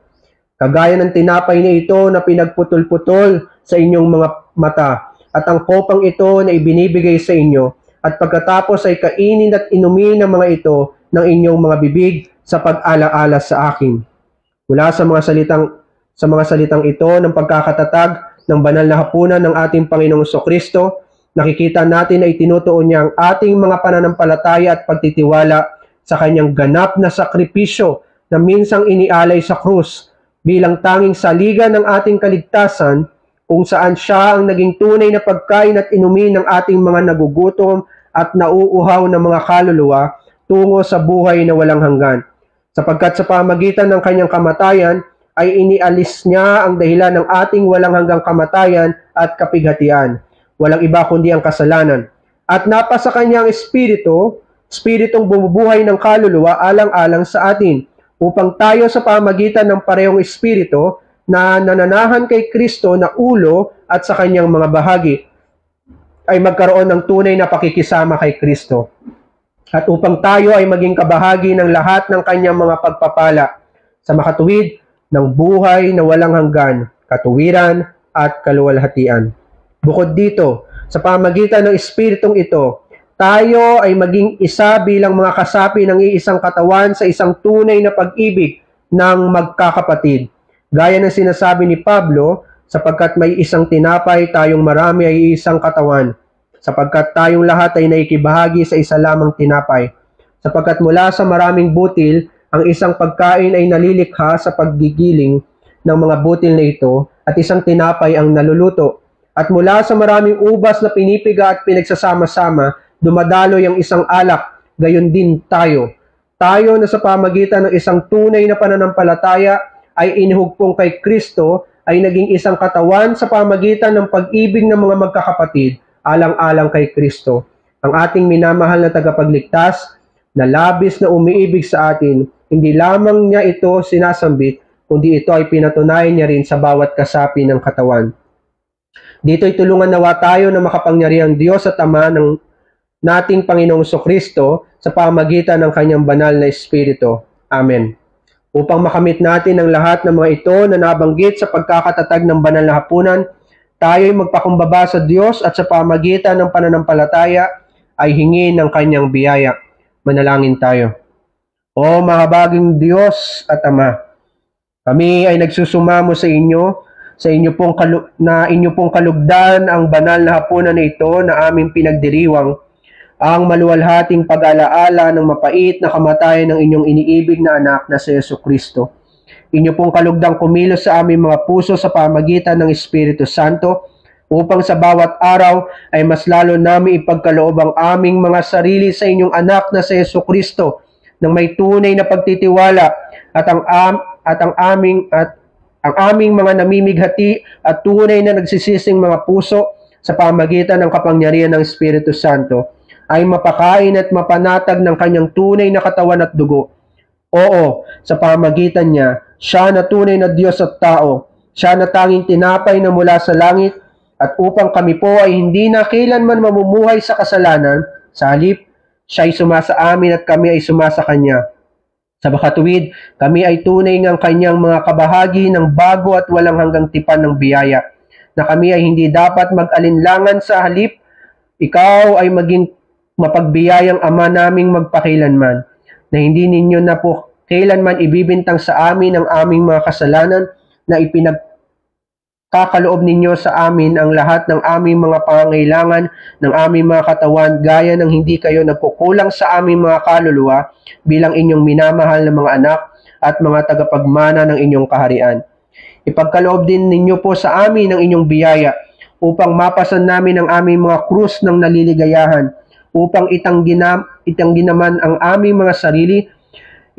Kagaya ng tinapay na ito na pinagputol-putol sa inyong mga mata at ang kopang ito na ibinibigay sa inyo at pagkatapos ay kainin at inumin ng mga ito ng inyong mga bibig sa pag-alaala sa akin. Mula sa mga salitang ito ng pagkakatatag ng banal na hapunan ng ating Panginoong Kristo, nakikita natin na itinutuon niya ang ating mga pananampalataya at pagtitiwala sa kanyang ganap na sakripisyo na minsang inialay sa krus bilang tanging saligan ng ating kaligtasan kung saan siya ang naging tunay na pagkain at inumin ng ating mga nagugutom at nauuhaw na mga kaluluwa tungo sa buhay na walang hanggan. Sapagkat sa pamagitan ng kanyang kamatayan ay inialis niya ang dahilan ng ating walang hanggang kamatayan at kapighatian. Walang iba kundi ang kasalanan. At napasa kanyang espiritong bumubuhay ng kaluluwa alang-alang sa atin, upang tayo sa pamagitan ng parehong espiritu na nananahan kay Kristo na ulo at sa kanyang mga bahagi, ay magkaroon ng tunay na pakikisama kay Kristo. At upang tayo ay maging kabahagi ng lahat ng kanyang mga pagpapala sa makatuwid ng buhay na walang hanggan, katuwiran at kaluwalhatian. Bukod dito, sa pamagitan ng espiritong ito, tayo ay maging isa bilang mga kasapi ng iisang katawan sa isang tunay na pag-ibig ng magkakapatid. Gaya ng sinasabi ni Pablo, sapagkat may isang tinapay, tayong marami ay isang katawan. Sapagkat tayong lahat ay naikibahagi sa isa lamang tinapay. Sapagkat mula sa maraming butil, ang isang pagkain ay nalilikha sa paggigiling ng mga butil na ito at isang tinapay ang naluluto. At mula sa maraming ubas na pinipiga at pinagsasama-sama, dumadaloy ang isang alak, gayon din tayo. Tayo na sa pamagitan ng isang tunay na pananampalataya ay inihugpong kay Kristo ay naging isang katawan sa pamagitan ng pag-ibig ng mga magkakapatid alang-alang kay Kristo. Ang ating minamahal na tagapagligtas na labis na umiibig sa atin, hindi lamang niya ito sinasambit, kundi ito ay pinatunayan niya rin sa bawat kasapi ng katawan. Dito'y tulungan nawa tayo na makapangyarihang Diyos at Ama ng nating Panginoong Kristo sa pamagitan ng kanyang banal na Espiritu. Amen. Upang makamit natin ang lahat ng mga ito na nabanggit sa pagkakatatag ng banal na hapunan, tayo'y magpakumbaba sa Diyos at sa pamagitan ng pananampalataya ay hingin ng kanyang biyaya. Manalangin tayo. O mahabaging Diyos at Ama, kami ay nagsusumamo sa inyo, inyo pong kalugdan ang banal na hapunan na ito na aming pinagdiriwang, ang maluwalhating pag-alaala ng mapait na kamatayan ng inyong iniibig na anak na si Jesu Kristo. Inyo pong kalugdang kumilos sa aming mga puso sa pamagitan ng Espiritu Santo, upang sa bawat araw ay mas lalo namin ipagkaloob ang aming mga sarili sa inyong anak na si Jesucristo ng may tunay na pagtitiwala at ang aming mga namimighati at tunay na nagsisising mga puso sa pamagitan ng kapangyarihan ng Espiritu Santo ay mapakain at mapanatag ng kanyang tunay na katawan at dugo. Oo, sa pamagitan niya, siya na tunay na Diyos at tao, siya na tanging tinapay na mula sa langit, at upang kami po ay hindi na kailanman mamumuhay sa kasalanan, sa halip, siya ay sumasa amin at kami ay sumasa kanya. Sa makatuwid, kami ay tunay ngang kanyang mga kabahagi ng bago at walang hanggang tipan ng biyaya, na kami ay hindi dapat mag-alinlangan sa halip, ikaw ay maging mapagbiyayang Ama naming magpakailanman, na hindi ninyo na po kailanman ibibintang sa amin ang aming mga kasalanan, na ipinagkakaloob ninyo sa amin ang lahat ng aming mga pangangailangan ng aming mga katawan, gaya ng hindi kayo nagkukulang sa aming mga kaluluwa bilang inyong minamahal na mga anak at mga tagapagmana ng inyong kaharian. Ipagkaloob din ninyo po sa amin ang inyong biyaya, upang mapasan namin ang aming mga krus ng naliligayahan, upang itanggi naman ang aming mga sarili,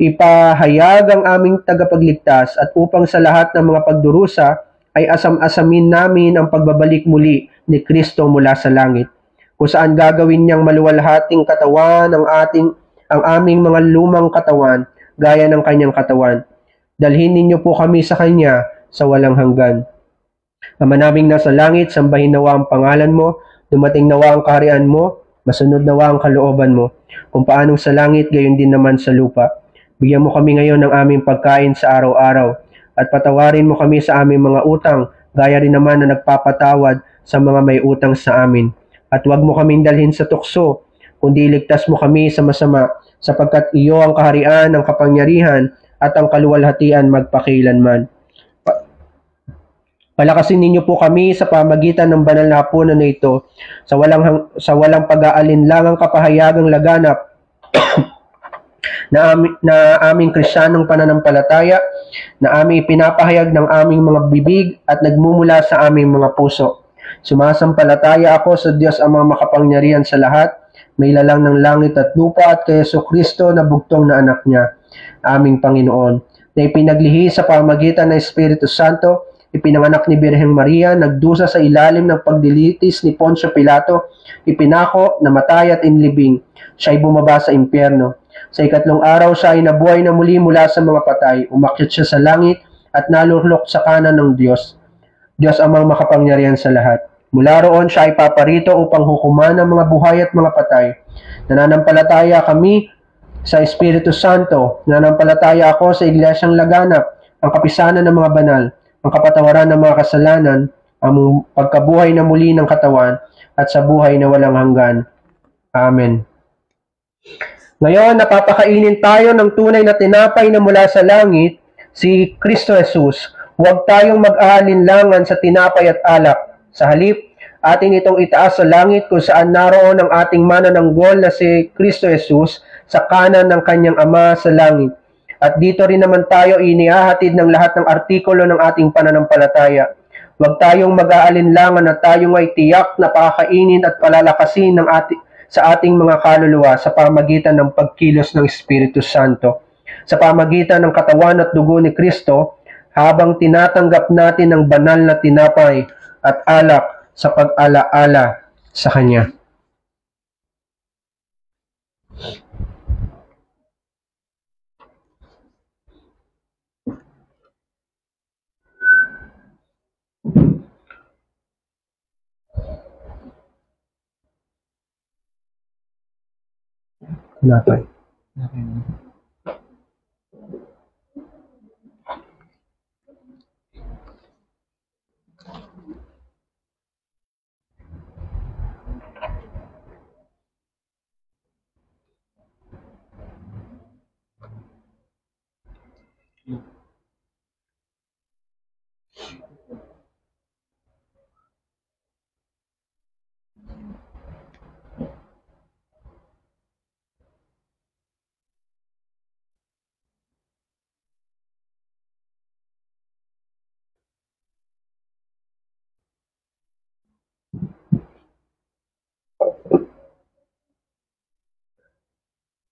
ipahayag ang aming tagapagligtas, at upang sa lahat ng mga pagdurusa ay asam-asamin namin ang pagbabalik muli ni Kristo mula sa langit, kung saan gagawin niyang maluwalhating katawan ang aming mga lumang katawan, gaya ng kanyang katawan. Dalhin ninyo po kami sa kanya sa walang hanggan. Ama naming nasa langit, sambahin nawa ang pangalan mo, dumating nawa ang kaharian mo, masunod nawa ang kalooban mo, kung paanong sa langit, gayon din naman sa lupa. Bigyan mo kami ngayon ng aming pagkain sa araw-araw, at patawarin mo kami sa aming mga utang, gaya rin naman na nagpapatawad sa mga may utang sa amin. At huwag mo kaming dalhin sa tukso, kundi iligtas mo kami sa masama, sapagkat iyo ang kaharian, ang kapangyarihan, at ang kaluwalhatian magpakailanman. Palakasin ninyo po kami sa pamagitan ng banal na hapunan na ito, sa walang pag-aalinlangang kapahayagang laganap na aming Kristiyanong pananampalataya, na aming ipinapahayag ng aming mga bibig at nagmumula sa aming mga puso. Sumasampalataya ako sa Diyos Amang makapangyarihan sa lahat, may lalang ng langit at lupa, at kay Jesucristo na bugtong na anak niya, aming Panginoon, na ipinaglihi sa pamagitan ng Espiritu Santo, ipinanganak ni Birheng Maria, nagdusa sa ilalim ng pagdilitis ni Poncio Pilato, ipinako, namatay at inlibing. Siya ay bumaba sa impyerno. Sa ikatlong araw siya ay nabuhay na muli mula sa mga patay, umakyat siya sa langit at nalulok sa kanan ng Diyos. Diyos Amang makapangyarihan sa lahat. Mula roon siya ay paparito upang hukuman ang mga buhay at mga patay. Nananampalataya kami sa Espiritu Santo. Nananampalataya ako sa Iglesyang Laganap, ang kapisanan ng mga banal, ang kapatawaran ng mga kasalanan, ang pagkabuhay na muli ng katawan, at sa buhay na walang hanggan. Amen. Ngayon, napapakainin tayo ng tunay na tinapay na mula sa langit, si Kristo Jesus. Huwag tayong mag-aalinlangan sa tinapay at alak. Sa halip, atin itong itaas sa langit kung saan naroon ang ating manananggol na si Kristo Jesus sa kanan ng kanyang Ama sa langit. At dito rin naman tayo inihahatid ng lahat ng artikulo ng ating pananampalataya. Huwag tayong mag-aalinlangan na tayo ay tiyak na pakakainin at palalakasin sa ating mga kaluluwa sa pamagitan ng pagkilos ng Espiritu Santo, sa pamagitan ng katawan at dugo ni Kristo, habang tinatanggap natin ang banal na tinapay at alak sa pag-alaala sa Kanya. Tinapay.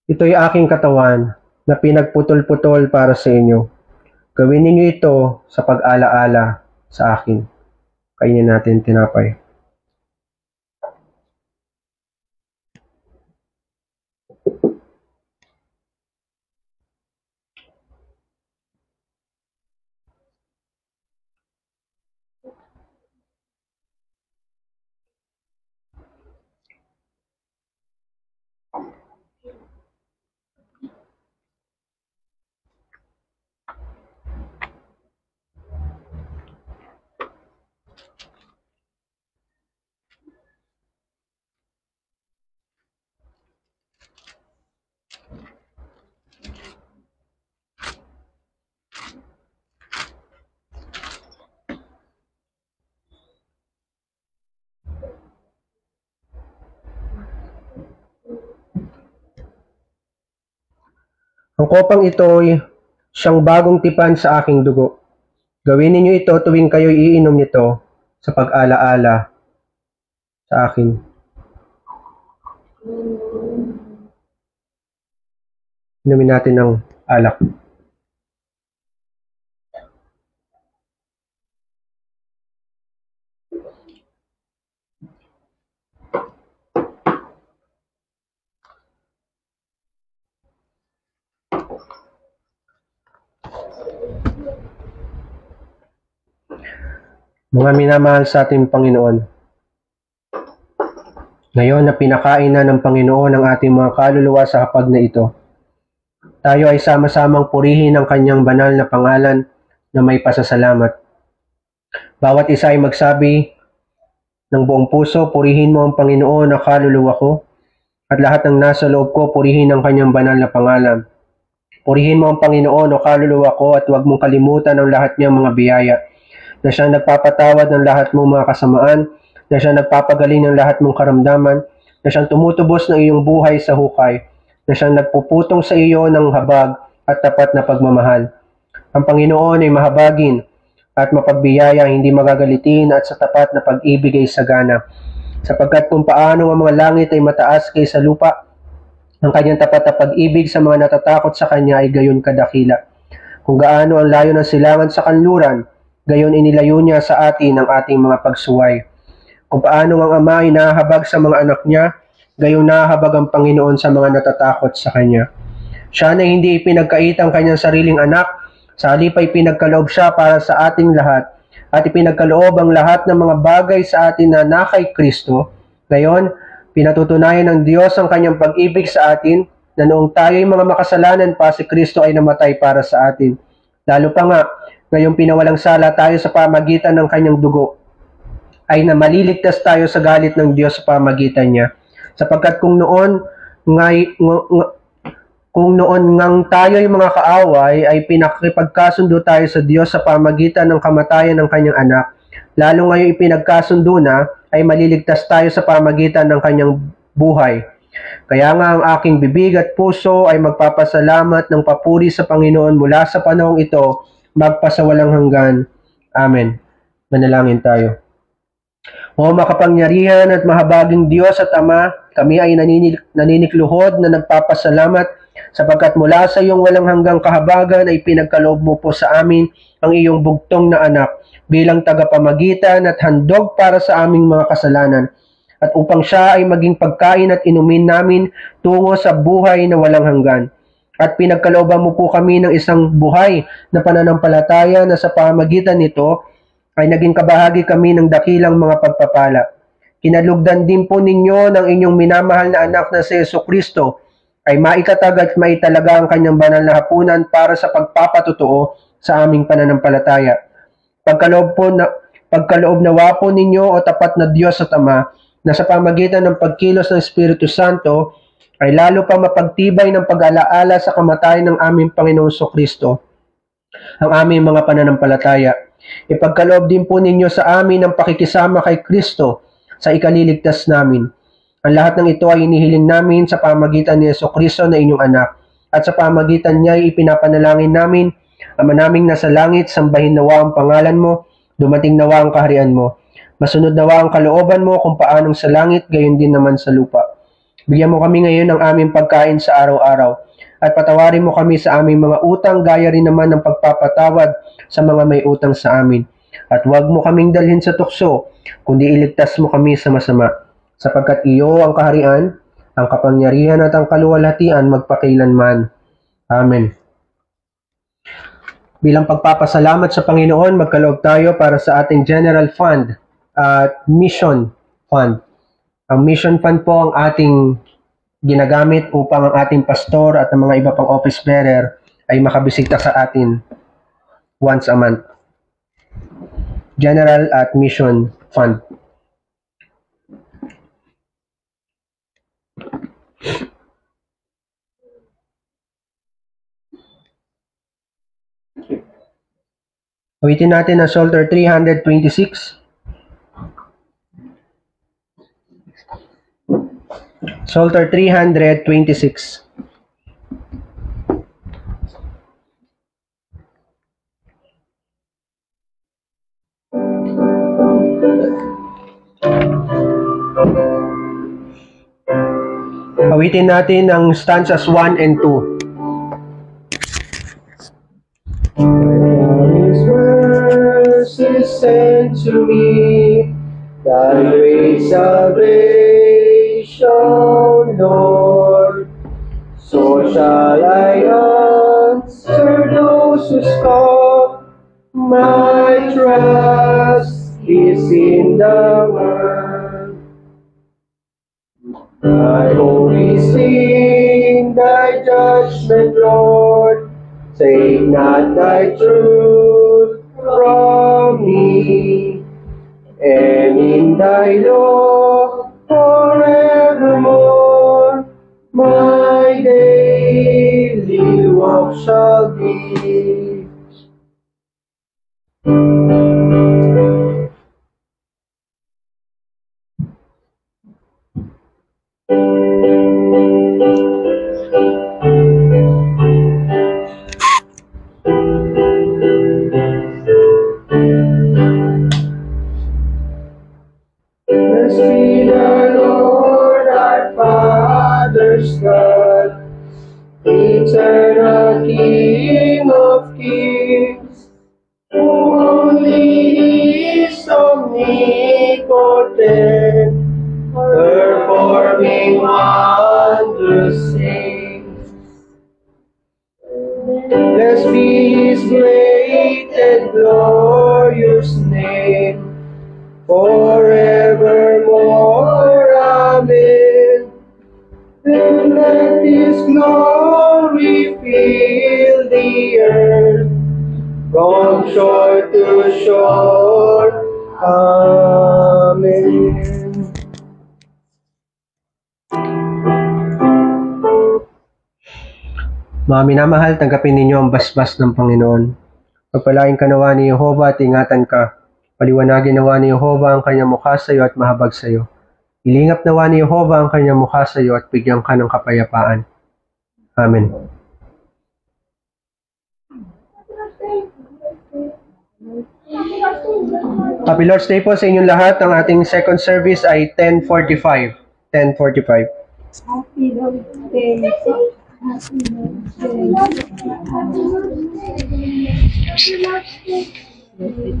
Ito'y aking katawan na pinagputol-putol para sa inyo. Gawin ninyo ito sa pag-alaala sa akin. Kainin natin tinapay. Ang kopang ito'y siyang bagong tipan sa aking dugo. Gawin ninyo ito tuwing kayo'y iinom nito sa pag-alaala sa akin. Inumin natin ng alak. Mga minamahal sa ating Panginoon, ngayon na pinakain na ng Panginoon ang ating mga kaluluwa sa hapag na ito, tayo ay sama-samang purihin ang kanyang banal na pangalan na may pasasalamat. Bawat isa ay magsabi ng buong puso, purihin mo ang Panginoon na kaluluwa ko, at lahat ng nasa loob ko, purihin ang kanyang banal na pangalan. Purihin mo ang Panginoon o kaluluwa ko, at huwag mong kalimutan ang lahat niyang mga biyaya, na siyang nagpapatawad ng lahat mong mga kasamaan, na siyang nagpapagaling ng lahat mong karamdaman, na siyang tumutubos ng iyong buhay sa hukay, na siyang nagpuputong sa iyo ng habag at tapat na pagmamahal. Ang Panginoon ay mahabagin at mapagbiyaya, hindi magagalitin, at sa tapat na pag-ibig ay sagana. Sapagkat kung paano ang mga langit ay mataas kaysa lupa, ang kanyang tapat na pag-ibig sa mga natatakot sa kanya ay gayon kadakila. Kung gaano ang layo ng silangan sa kanluran, gayon inilayo niya sa atin ang ating mga pagsuway. Kung paano ang Ama ay nahahabag sa mga anak niya, gayon nahahabag ang Panginoon sa mga natatakot sa Kanya. Siya na hindi ipinagkait ang Kanyang sariling anak, sa halip ay pinagkaloob siya para sa ating lahat, at ipinagkaloob ang lahat ng mga bagay sa atin na kay Kristo. Gayon, pinatutunayan ng Diyos ang Kanyang pag-ibig sa atin, na noong tayo'y mga makasalanan pa, si Kristo ay namatay para sa atin. Lalo pa nga, ngayong pinawalang sala tayo sa pamagitan ng kanyang dugo, ay na maliligtas tayo sa galit ng Diyos sa pamagitan niya. Sapagkat kung noon ngang tayo ay mga kaaway, ay pinakipagkasundo tayo sa Diyos sa pamagitan ng kamatayan ng kanyang anak, lalo ngayon ipinagkasundo na, ay maliligtas tayo sa pamagitan ng kanyang buhay. Kaya nga ang aking bibig at puso ay magpapasalamat ng papuri sa Panginoon mula sa panahong ito, magpasawalang hanggan. Amen. Manalangin tayo. O makapangyarihan at mahabaging Diyos at Ama, kami ay naninikluhod na nagpapasalamat sapagkat mula sa iyong walang hanggang kahabagan ay pinagkaloob mo po sa amin ang iyong bugtong na anak bilang tagapamagitan at handog para sa aming mga kasalanan, at upang siya ay maging pagkain at inumin namin tungo sa buhay na walang hanggan. At pinagkalooban mo po kami ng isang buhay na pananampalataya na sa pamagitan nito ay naging kabahagi kami ng dakilang mga pagpapala. Kinalugdan din po ninyo ng inyong minamahal na anak na si Jesucristo ay maikatag at maitalaga ang kanyang banal na hapunan para sa pagpapatotoo sa aming pananampalataya. Pagkaloob nawa po ninyo o tapat na Diyos at Ama, na sa pamagitan ng pagkilos ng Espiritu Santo ay lalo pa mapagtibay ng pag-alaala sa kamatayan ng aming Panginoong Jesucristo, ang aming mga pananampalataya. Ipagkaloob din po ninyo sa amin ang pakikisama kay Kristo sa ikaliligtas namin. Ang lahat ng ito ay inihiling namin sa pamagitan ni Jesucristo na inyong anak, at sa pamagitan niya ay ipinapanalangin namin, Ama naming nasa langit, sambahin nawa ang pangalan mo, dumating nawa ang kaharian mo. Masunod nawa ang kalooban mo kung paanong sa langit, gayon din naman sa lupa. Bigyan mo kami ngayon ng aming pagkain sa araw-araw at patawarin mo kami sa aming mga utang gaya rin naman ng pagpapatawad sa mga may utang sa amin. At huwag mo kaming dalhin sa tukso, kundi iligtas mo kami sa masama. Sapagkat iyo ang kaharian, ang kapangyarihan at ang kaluwalhatian magpakailanman. Amen. Bilang pagpapasalamat sa Panginoon, magkaloob tayo para sa ating General Fund at Mission Fund. Ang Mission Fund po ang ating ginagamit upang ang ating pastor at ang mga iba pang office bearer ay makabisita sa atin once a month. General at Mission Fund. Awitin natin ang Psalter 326. Psalter 326. Awitin natin ang stanzas 1 and 2. His mercy sent to me, thy great salvation, Lord. So shall I answer those who scoff, my trust is in the word. My hope is in thy judgment, Lord. Take not thy truth from me, and in thy law forevermore my daily walk shall be. Blessed be the Lord our Father's God, eternal King of kings, who only is omnipotent, performing wondrous things. Blessed be his great and glorious name, forevermore. Amen. And let his glory fill the earth, from shore to shore. Amen. Mga minamahal, tanggapin ninyo ang basbas ng Panginoon. Pagpalain ka nawa ni Yehova at ingatan ka. Paliwanagin nawa ni Yehova ang kanyang mukha sa iyo at mahabag sa iyo. Ilingap nawa ni Yehova ang kanyang mukha sa iyo at bigyan ka ng kapayapaan. Amen. Happy Lord's Day po sa inyong lahat. Ang ating second service ay 10:45. 10:45. Happy Lord's Day. Happy Lord's Day. Happy Lord's Day.